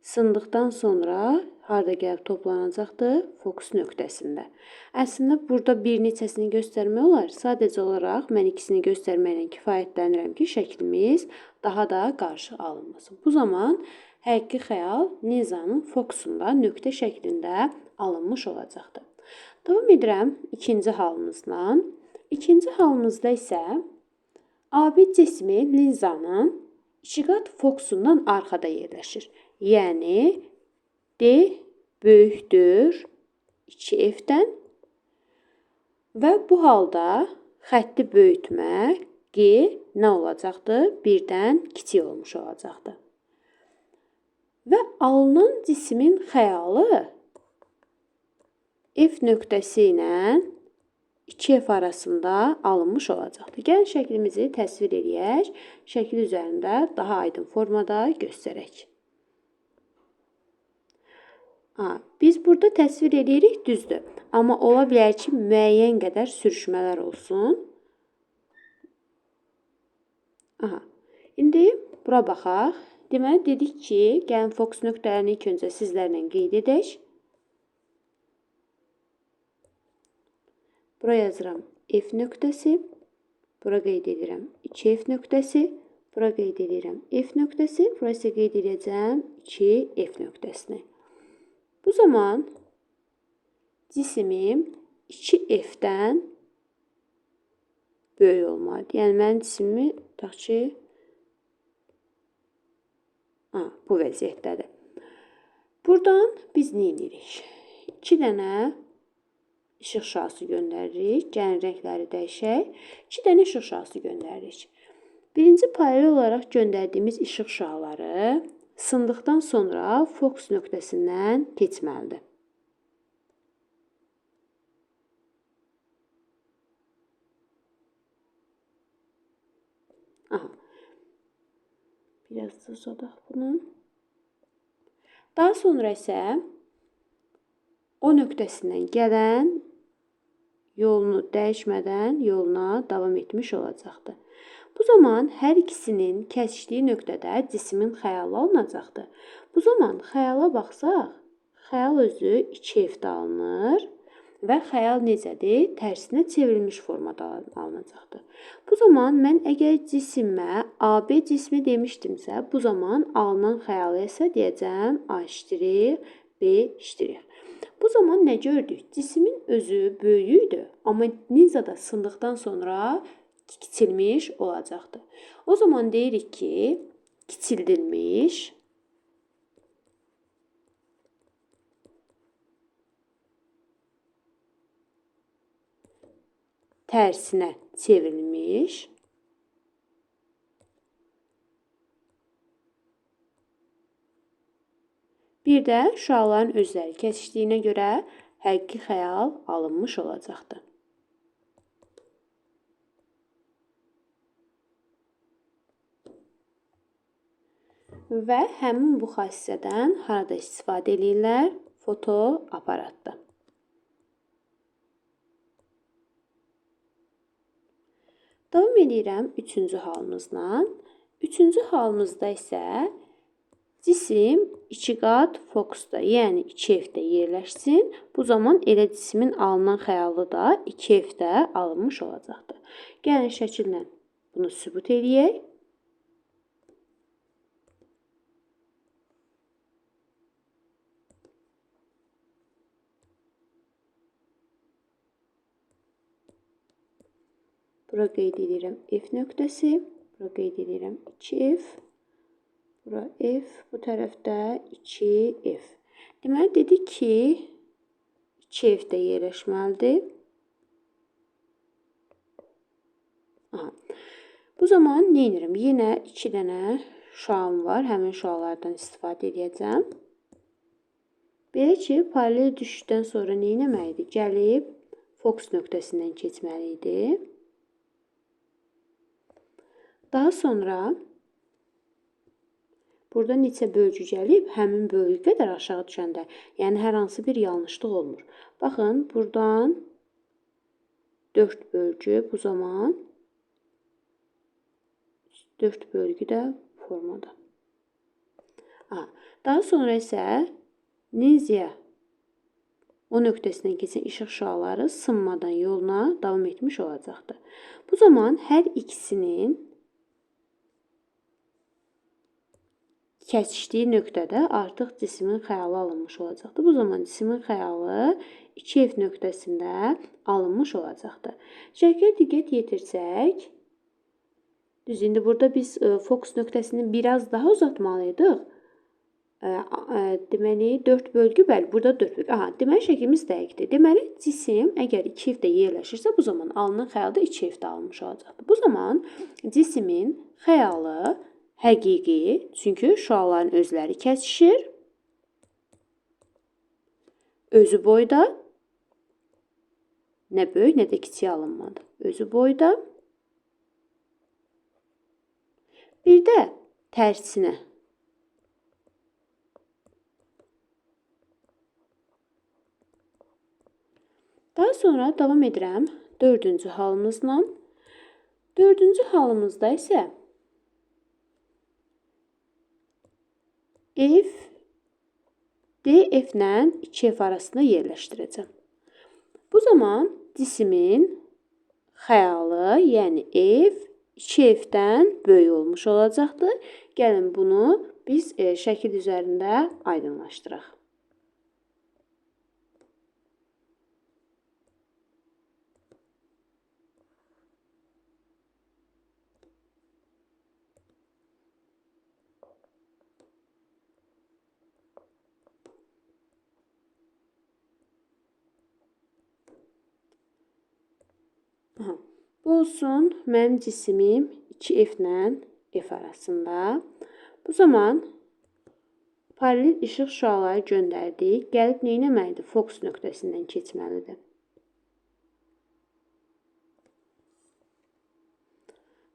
sındıqdan sonra harda gəlib toplanacaqdır? Fokus nöqtəsində. Əslində burada bir neçəsini göstərmək olar. Sadəcə olaraq mən ikisini göstərməklə kifayətlənirəm ki, şəklimiz daha da qarşı alınmasın. Bu zaman həqiqi xəyal linzanın fokusunda nöqtə şəklində alınmış olacaqdır. Davam edirəm ikinci halımızla. İkinci halımızda isə AB cismi linzanın ikiqat fokusundan arxada yerləşir. Yəni D böyükdür 2F-dən və bu halda xətti böyütmək G nə olacaqdır? 1-dən kiçik olmuş olacaqdır. Və alınan cismin xəyalı F nöqtəsi ilə 2F arasında alınmış olacaqdır. Gəlin şəklimizi təsvir edək. Şəkil üzərində daha aydın formada göstərək. Biz burada təsvir edirik, düzdür. Amma ola bilər ki, müəyyən qədər sürüşmələr olsun. İndi bura baxaq. Deməli, dedik ki, gəlin fokus nöqtələrini ilk öncə sizlərlə qeyd edək. Bura yazıram F nöqtəsi. Bura qeyd edirəm 2F nöqtəsi. Bura qeyd edirəm F nöqtəsi. Bura isə qeyd edəcəm 2F nöqtəsini. Bu zaman cisimim 2F-dən böyük olmalıdır. Yəni, mənim cisimimi tutaq ki, bu vəziyyətdədir. Buradan biz nə edirik? 2 dənə işıq şüası göndəririk. Gəlin rəngləri dəyişək. 2 dənə işıq şüası göndəririk. Birinci paralel olaraq göndərdiyimiz işıq şüaları sındıqdan sonra fokus nöqtəsindən keçməlidir. Biraz da uzadaq bunu. Daha sonra isə o nöqtəsindən gələn yolunu dəyişmədən yoluna davam etmiş olacaqdır. Bu zaman hər ikisinin kəsişdiyi nöqtədə cismin xəyalı alınacaqdır. Bu zaman xəyala baxsaq, xəyal özü 2F-də alınır və xəyal necədir? Tərsinə çevrilmiş formada alınacaqdır. Bu zaman mən əgər cisimə AB cismi demişdimsə, bu zaman alınan xəyalı isə deyəcəm A', B'. Bu zaman nə gördük? Cismin özü böyükdür, amma linzada sındıqdan sonra kiçilmiş olacaqdır. O zaman deyirik ki, kiçildilmiş tərsinə çevrilmiş bir də şüaların özləri kəsişdiyinə görə həqiqi xəyal alınmış olacaqdır. Və həmin bu xassədən harada istifadə edirlər? Fotoaparatda. Davam edirəm üçüncü halımızla. Üçüncü halımızda isə cisim 2 qat fokusda, yəni 2F-də yerləşsin. Bu zaman elə cismin alınan xəyalı da 2F-də alınmış olacaqdır. Gəlin şəkillə bunu sübut edək. Bura qeyd edirəm F nöqtəsi, bura qeyd edirəm 2F, bura F, bu tərəfdə 2F. Deməli, dedik ki, 2F-də yerləşməlidir. Bu zaman nə edirəm? Yenə 2 dənə şüam var, həmin şüalardan istifadə edəcəm. Belə ki, paralel düşüşdən sonra nə etməliydik? Gəlib fokus nöqtəsindən keçməliydik. Daha sonra burada neçə bölgü gəlib, həmin bölgü qədər aşağı düşəndə, yəni hər hansı bir yanlışlıq olmur. Baxın, buradan 4 bölgü, bu zaman 4 bölgü də formada. A. Daha sonra isə linziyə o nöqtəsindən keçən işıq şüaları sınmadan yoluna davam etmiş olacaqdır. Bu zaman hər ikisinin kəsişdiyi nöqtədə artıq cismin xəyalı alınmış olacaqdır. Bu zaman cismin xəyalı 2F nöqtəsində alınmış olacaqdır. Şəklə diqqət yetirsək, düz indi burada biz fokus nöqtəsini biraz daha uzatmalıydıq. Deməli 4 bölgü, bəli, burada 4 bölgü. Aha, deməli şəklimiz dəqiqdir. Deməli cisim əgər 2F-də yerləşirsə, bu zaman alınan xəyal da 2F-də alınmış olacaqdır. Bu zaman cismin xəyalı həqiqi, çünki şüaların özləri kəsişir. Özü boyda nə böyük, nə də kiçik alınmadı. Özü boyda. Bir də tərsinə. Daha sonra davam edirəm 4-cü halımızla. 4-cü halımızda isə F DF-lə 2F arasında yerləşdirəcəm. Bu zaman cismin xəyalı, yəni F 2F-dən böyük olmuş olacaqdır. Gəlin bunu biz şəkil üzərində aydınlaşdıraq. Aha. Bu olsun mənim cisimim 2F-lə F arasında. Bu zaman paralel işıq şüaları göndərdik. Gəlib nə etməlidir? Fokus nöqtəsindən keçməlidir.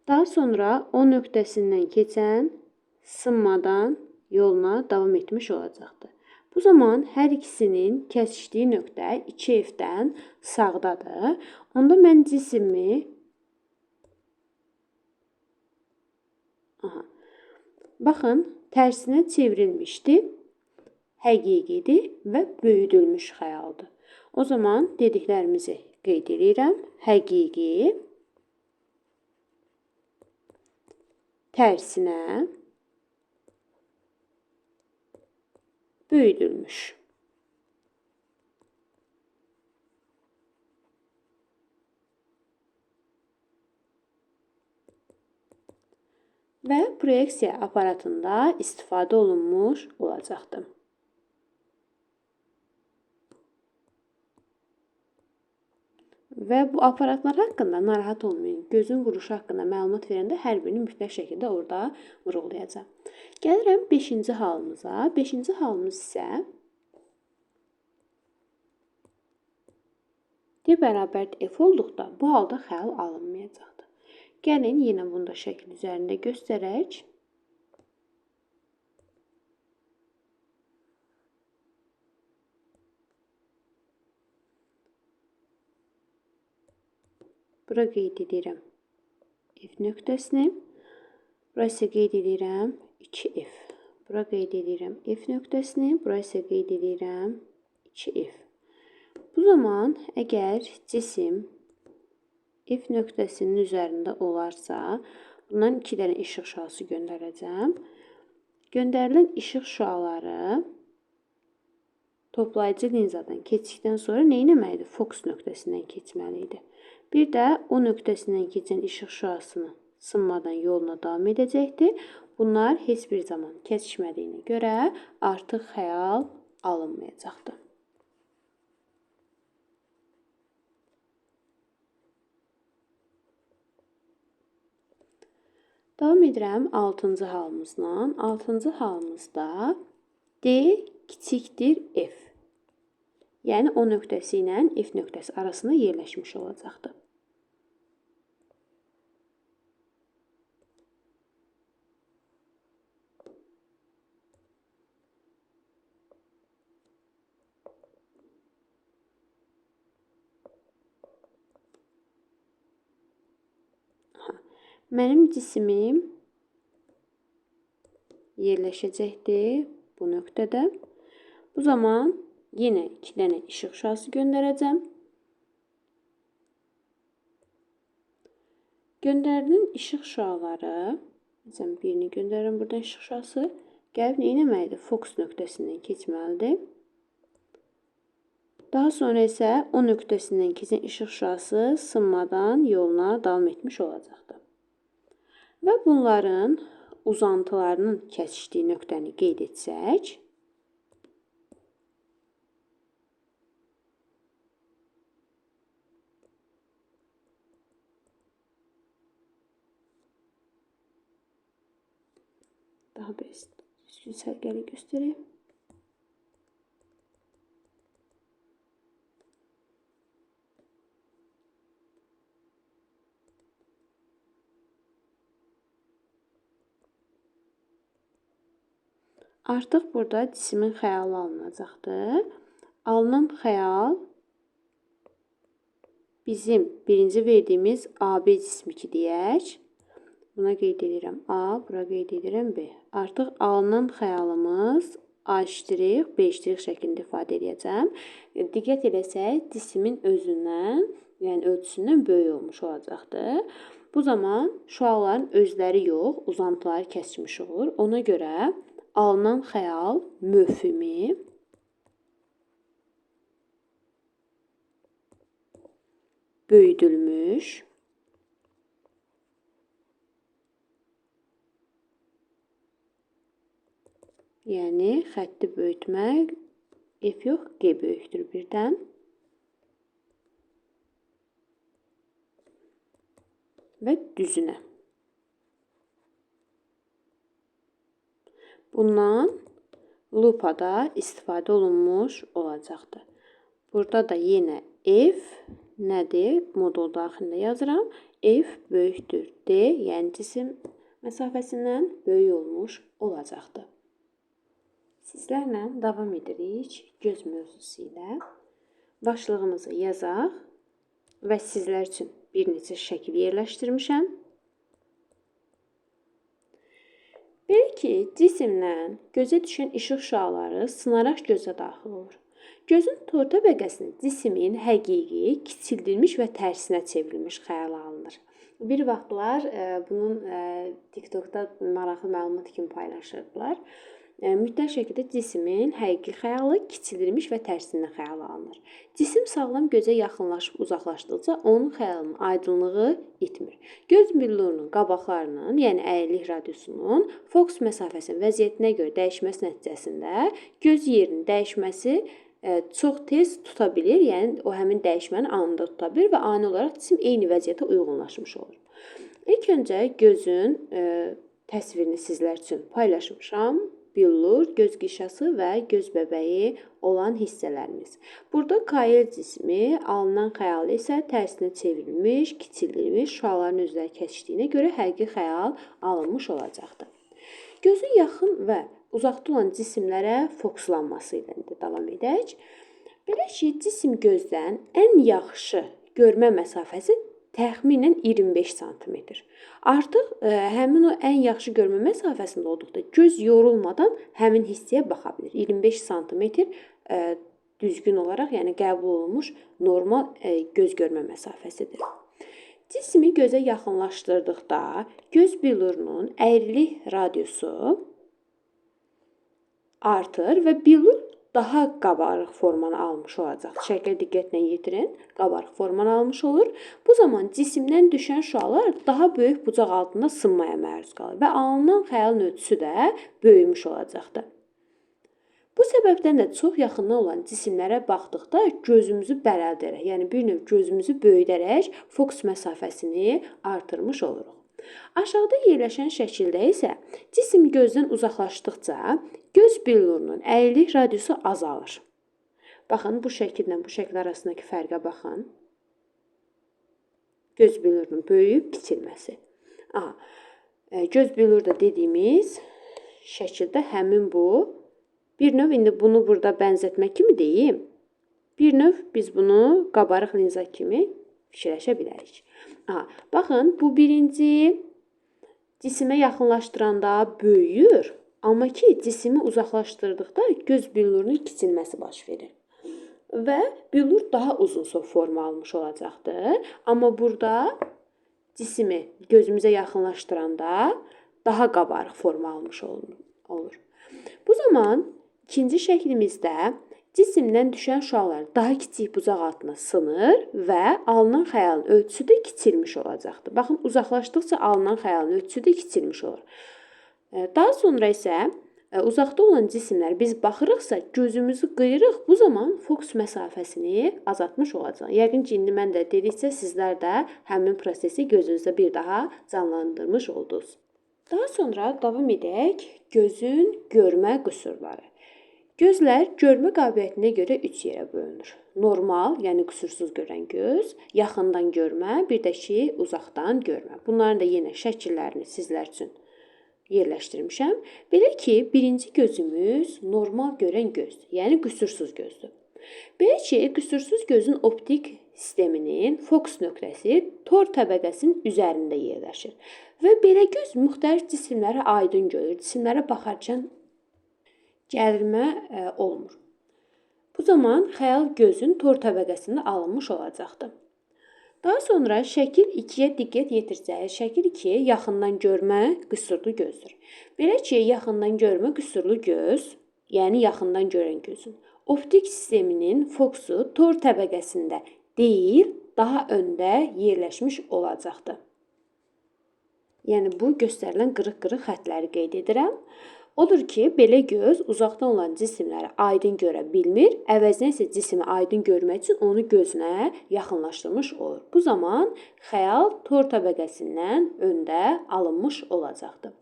Daha sonra o nöqtəsindən keçən sınmadan yoluna davam etmiş olacaqdır. Bu zaman hər ikisinin kəsişdiyi nöqtə 2F-dən sağdadır. Onda mən cismi baxın, tərsinə çevrilmişdi, həqiqidir və böyüdülmüş xəyaldır. O zaman dediklərimizi qeyd edirəm. Həqiqi tərsinə böyüdülmüş. Və proyeksiya aparatında istifadə olunmuş olacaqdır. Və bu aparatlar haqqında narahat olmayın. Gözün quruşu haqqında məlumat verəndə hər birini mütləq şəkildə orada vurğulayacağam. Gəlirəm 5-ci halımıza. 5-ci halımız isə D bərabərdir F olduqda bu halda xəyal alınmayacaqdır. Gəlin yenə bunu da şəkil üzərində göstərək. Bura qeyd edirəm F nöqtəsini. Bura isə qeyd edirəm 2F. Bura qeyd edirəm F nöqtəsini. Bura isə qeyd edirəm 2F. Bu zaman əgər cisim F nöqtəsinin üzərində olarsa, bundan 2 dənə işıq şüası göndərəcəm. Göndərilən işıq şüaları toplayıcı linzadan keçdikdən sonra nə etməlidir? Fokus nöqtəsindən keçməlidir. Bir də o nöqtəsindən keçən işıq şüasını sınmadan yoluna davam edəcəkdir. Bunlar heç bir zaman kəsişmədiyinə görə artıq xəyal alınmayacaqdır. Davam edirəm 6-cı halımızla. 6-cı halımızda D kiçikdir F. Yəni o nöqtəsi ilə F nöqtəsi arasında yerləşmiş olacaqdır. Mənim cisimim yerləşəcəkdir bu nöqtədə. Bu zaman yenə 2 dənə işıq şüası göndərəcəm. Göndərilen işıq şüaları, məsələn birini göndərirəm buradan işıq şüası, gəlib nə etməlidir? Fokus nöqtəsindən keçməlidir. Daha sonra isə o nöqtəsindən keçən işıq şüası sınmadan yoluna davam etmiş olacaqdır. Və bunların uzantılarının kəsişdiyi nöqtəni qeyd etsək, daha düzgün sərgəli göstəreyim. Artıq burada cismin xəyalı alınacaqdır. Alınan xəyal bizim birinci verdiyimiz AB cismi ki deyək. Buna qeyd edirəm A, bura qeyd edirəm B. Artıq alınan xəyalımız A iştirik, B iştirik şəklində ifadə edəcəm. Diqqət edəsək, cismin özündən, yəni ölçüsündən böyük olmuş olacaqdır. Bu zaman şüaların özləri yox, uzantıları kəsmiş olur. Ona görə alınan xəyal möfhümi böyüdülmüş yəni xətti böyütmək F yox, G böyükdür birdən və düzünə. Bundan lupada istifadə olunmuş olacaqdır. Burada da yenə F nədir? Modul daxilində yazıram. F böyükdür D, yəni cisim məsafəsindən böyük olmuş olacaqdır. Sizlərlə davam edirik göz mövzusu ilə. Başlığımızı yazaq və sizlər üçün bir neçə şəkil yerləşdirmişəm. Belə ki, cisimdən gözə düşən işıq şüaları sınaraq gözə daxil olur. Gözün tor təbəqəsində cismin həqiqi, kiçildilmiş və tərsinə çevrilmiş xəyal alınır. Bir vaxtlar bunun TikTokda maraqlı məlumat kimi paylaşırdılar. Mütləq şəkildə cismin həqiqi xəyalı kiçildilmiş və tərsindən xəyal alınır. Cisim sağlam gözə yaxınlaşıb uzaqlaşdıqca onun xəyalının aydınlığı itmir. Göz billurunun qabaqlarının, yəni əyrilik radiusunun fokus məsafəsinin vəziyyətinə görə dəyişməsi nəticəsində göz yerinin dəyişməsi çox tez tuta bilir, yəni o həmin dəyişməni anında tuta bilir və ani olaraq cisim eyni vəziyyətə uyğunlaşmış olur. İlk öncə gözün təsvirini sizlər üçün paylaşmışam. Billur, göz qişası və göz bəbəyi olan hissələrimiz. Burada kail cismi, alınan xəyal isə tərsinə çevrilmiş, kiçildilmiş, şüaların özləri kəsişdiyinə görə həqiqi xəyal alınmış olacaqdır. Gözün yaxın və uzaqda olan cisimlərə fokuslanması ilə davam edək. Belə ki, cisim gözdən ən yaxşı görmə məsafəsi təxminən 25 sm. Artıq həmin o ən yaxşı görmə məsafəsində olduqda göz yorulmadan həmin hissəyə baxa bilir. 25 sm düzgün olaraq, yəni qəbul olunmuş normal göz görmə məsafəsidir. Cismi gözə yaxınlaşdırdıqda göz billurunun əyrilik radiusu artır və billur daha qabarıq formanı almış olacaq. Şəklə diqqətlə yetirin. Qabarıq formanı almış olur. Bu zaman cisimdən düşən şüalar daha böyük bucaq altında sınmaya məruz qalır və alınan xəyalın ölçüsü də böyümüş olacaqdır. Bu səbəbdən də çox yaxından olan cisimlərə baxdıqda gözümüzü bərəldərək, yəni bir növ gözümüzü böyüdərək fokus məsafəsini artırmış oluruq. Aşağıda yerləşən şəkildə isə cisim gözdən uzaqlaşdıqca göz billurunun əyrilik radiusu azalır. Baxın, bu şəkillə bu şəkil arasındakı fərqə baxın. Göz billurunun böyüyüb kiçilməsi. Göz billurda dediyimiz şəkildə həmin bu. Bir növ indi bunu burada bənzətmə kimi deyim. Bir növ biz bunu qabarıq linza kimi fikirləşə bilərik. Baxın, bu birinci cisimə yaxınlaşdıranda böyüyür. Amma ki cisimi uzaqlaşdırdıqda göz billurunun kiçilməsi baş verir. Və billur daha uzun forma almış olacaqdır. Amma burada cisimi gözümüzə yaxınlaşdıranda daha qabarıq forma almış olur. Bu zaman ikinci şəklimizdə cisimdən düşən şüalar daha kiçik buzaq altına sınır və alınan xəyalın ölçüsü də kiçilmiş olacaqdır. Baxın, uzaqlaşdıqca alınan xəyalın ölçüsü də kiçilmiş olur. Daha sonra isə uzaqda olan cisimlər biz baxırıqsa gözümüzü qıyırıq. Bu zaman fokus məsafəsini azaltmış olacaq. Yəqin ki, indi mən də dedikcə sizlər də həmin prosesi gözünüzdə bir daha canlandırmış oldunuz. Daha sonra davam edək gözün görmə qüsurları. Gözlər görmə qabiliyyətinə görə 3 yerə bölünür. Normal, yəni qüsursuz görən göz, yaxından görmə, bir də ki, uzaqdan görmə. Bunların da yenə şəkillərini sizlər üçün yerləşdirmişəm. Belə ki, birinci gözümüz normal görən gözdür, yəni qüsursuz gözdür. Belə ki, qüsursuz gözün optik sisteminin fokus nöqtəsi tor təbəqəsinin üzərində yerləşir. Və belə göz müxtəlif cisimləri aydın görür. Cisimlərə baxarkən gərilmə olmur. Bu zaman xəyal gözün tor təbəqəsində alınmış olacaqdır. Daha sonra şəkil 2-yə diqqət yetirsək, şəkil 2 yaxından görmə qüsurlu gözdür. Belə ki, yaxından görmə qüsurlu göz, yəni yaxından görən gözün optik sisteminin fokusu tor təbəqəsində deyil, daha öndə yerləşmiş olacaqdır. Yəni bu göstərilən qırıq-qırıq xətləri qeyd edirəm. Odur ki, belə göz uzaqdan olan cisimləri aydın görə bilmir, əvəzinə isə cismi aydın görmək üçün onu gözünə yaxınlaşdırmış olur. Bu zaman xəyal tor təbəqəsindən öndə alınmış olacaqdır.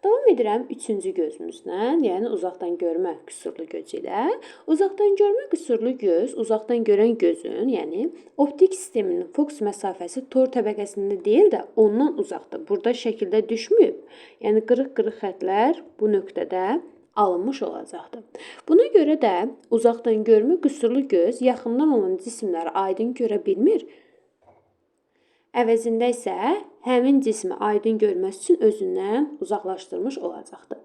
Davam edirəm 3-cü gözümüzlə, yəni uzaqdan görmə qüsurlu göz ilə. Uzaqdan görmə qüsurlu göz, uzaqdan görən gözün, yəni optik sisteminin fokus məsafəsi tor təbəqəsində deyil də ondan uzaqdır. Burada şəkildə düşməyib. Yəni qırıq-qırıq xətlər bu nöqtədə alınmış olacaqdır. Buna görə də uzaqdan görmə qüsurlu göz yaxından olan cisimləri aydın görə bilmir. Əvəzində isə həmin cismi aydın görməsi üçün özündən uzaqlaşdırmış olacaqdır.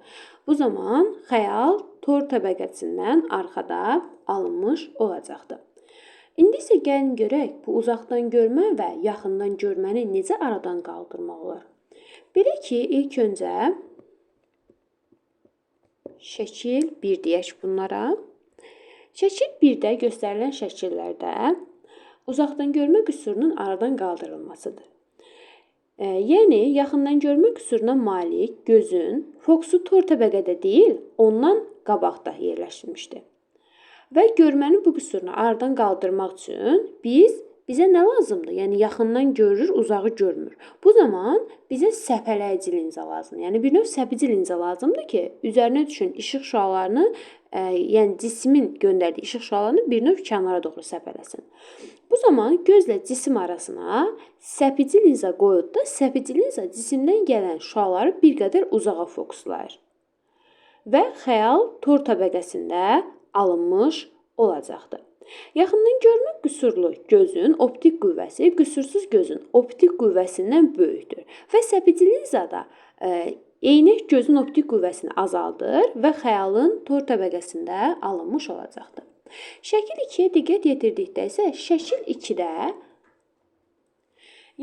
Bu zaman xəyal tor təbəqəsindən arxada alınmış olacaqdır. İndi isə gəlin görək bu uzaqdan görmə və yaxından görməni necə aradan qaldırmaq olar? Belə ki, ilk öncə şəkil 1 deyək bunlara. Şəkil 1-də göstərilən şəkillərdə uzaqdan görmə qüsurunun aradan qaldırılmasıdır. Yəni, yaxından görmə qüsuruna malik gözün fokusu tor təbəqədə deyil, ondan qabaqda yerləşmişdir. Və görmənin bu qüsurunu aradan qaldırmaq üçün bizə nə lazımdır? Yəni, yaxından görür, uzağı görmür. Bu zaman bizə səpələyici linza lazımdır. Yəni, bir növ səpici linza lazımdır ki, üzərinə düşən işıq şüalarını, yəni cismin göndərdiyi işıq şüalarını bir növ kənara doğru səpələsin. Bu zaman gözlə cisim arasına səpici linza qoyulduğunda səpici linza cisimdən gələn şüaları bir qədər uzağa fokuslayır. Və xəyal tor təbəqəsində alınmış olacaqdır. Yaxından görmə qüsurlu gözün optik qüvvəsi qüsursuz gözün optik qüvvəsindən böyükdür. Və səpici linza da eynək gözün optik qüvvəsini azaldır və xəyalın tor təbəqəsində alınmış olacaqdır. Şəkil 2-yə diqqət yetirdikdə isə şəkil 2-də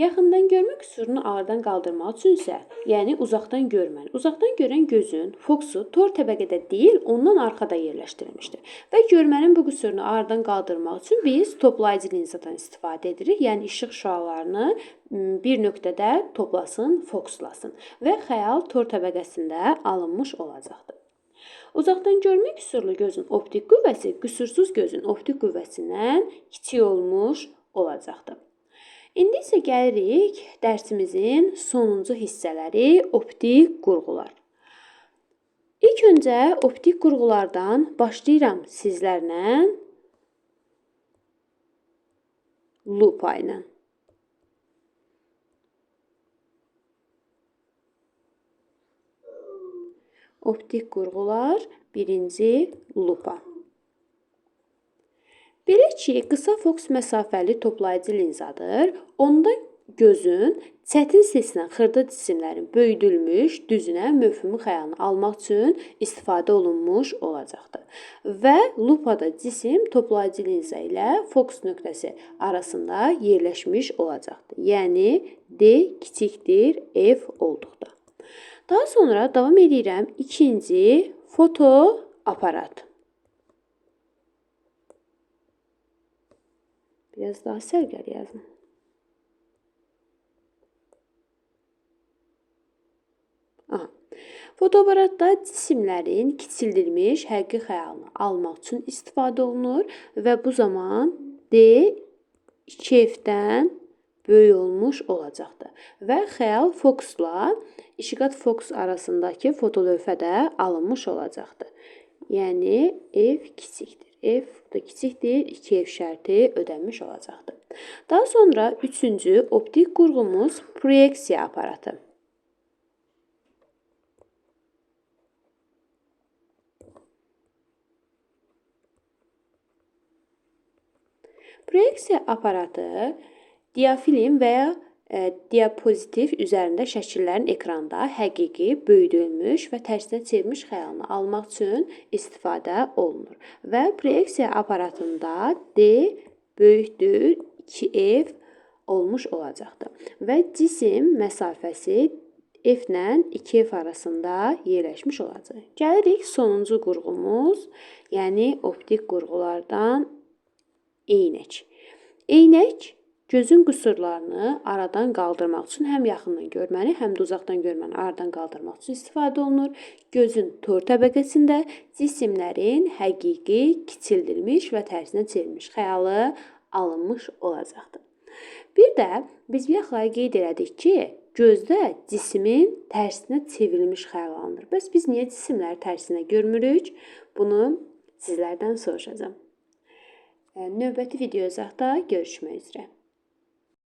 yaxından görmə qüsurunu aradan qaldırmaq üçün isə, yəni uzaqdan görən gözün fokusu tor təbəqədə deyil, ondan arxada yerləşdirilmişdir. Və görmənin bu qüsurunu aradan qaldırmaq üçün biz toplayıcı linzadan istifadə edirik. Yəni işıq şüalarını bir nöqtədə toplasın, fokuslasın və xəyal tor təbəqəsində alınmış olacaqdır. Uzaqdan görmə qüsurlu gözün optik qüvvəsi qüsursuz gözün optik qüvvəsindən kiçik olmuş olacaqdır. İndi isə gəlirik dərsimizin sonuncu hissələri optik qurğular. İlk öncə optik qurğulardan başlayıram sizlərlə lupa ilə. Optik qurğular, birinci lupa. Belə ki, qısa fokus məsafəli toplayıcı linzadır. Onda gözün çətin seçilən xırda cisimlərin böyüdülmüş düzünə mövhumi xəyalını almaq üçün istifadə olunmuş olacaqdır. Və lupada cisim toplayıcı linza ilə fokus nöqtəsi arasında yerləşmiş olacaqdır. Yəni D kiçikdir F olduqda. Daha sonra davam edirəm ikinci fotoaparat. Biraz daha sərgəli yazın. Fotoaparatda cisimlərin kiçildilmiş həqiqi xəyalını almaq üçün istifadə olunur və bu zaman D 2F-dən böyük olmuş olacaqdır. Və xəyal fokusla işıqat fokus arasındakı fotolövhədə alınmış olacaqdır. Yəni F kiçikdir. F da kiçikdir, 2F şərti ödənmiş olacaqdır. Daha sonra üçüncü optik qurğumuz proyeksiya aparatı. Proyeksiya aparatı diafilm və ya diapozitiv üzərində şəkillərin ekranda həqiqi, böyüdülmüş və tərsinə çevrilmiş xəyalını almaq üçün istifadə olunur. Və proyeksiya aparatında D böyükdür 2F olmuş olacaqdır. Və cisim məsafəsi F ilə 2F arasında yerləşmiş olacaq. Gəlirik sonuncu qurğumuz, yəni optik qurğulardan eynək. Eynək gözün qüsurlarını aradan qaldırmaq üçün həm yaxından görməni, həm də uzaqdan görməni aradan qaldırmaq üçün istifadə olunur. Gözün tor təbəqəsində cisimlərin həqiqi, kiçildilmiş və tərsinə çevrilmiş xəyalı alınmış olacaqdır. Bir də biz bir yaxaya qeyd elədik ki, gözdə cismin tərsinə çevrilmiş xəyal alınır. Bəs biz niyə cisimləri tərsinə görmürük? Bunu sizlərdən soruşacağam. Növbəti videoda görüşmək üzrə.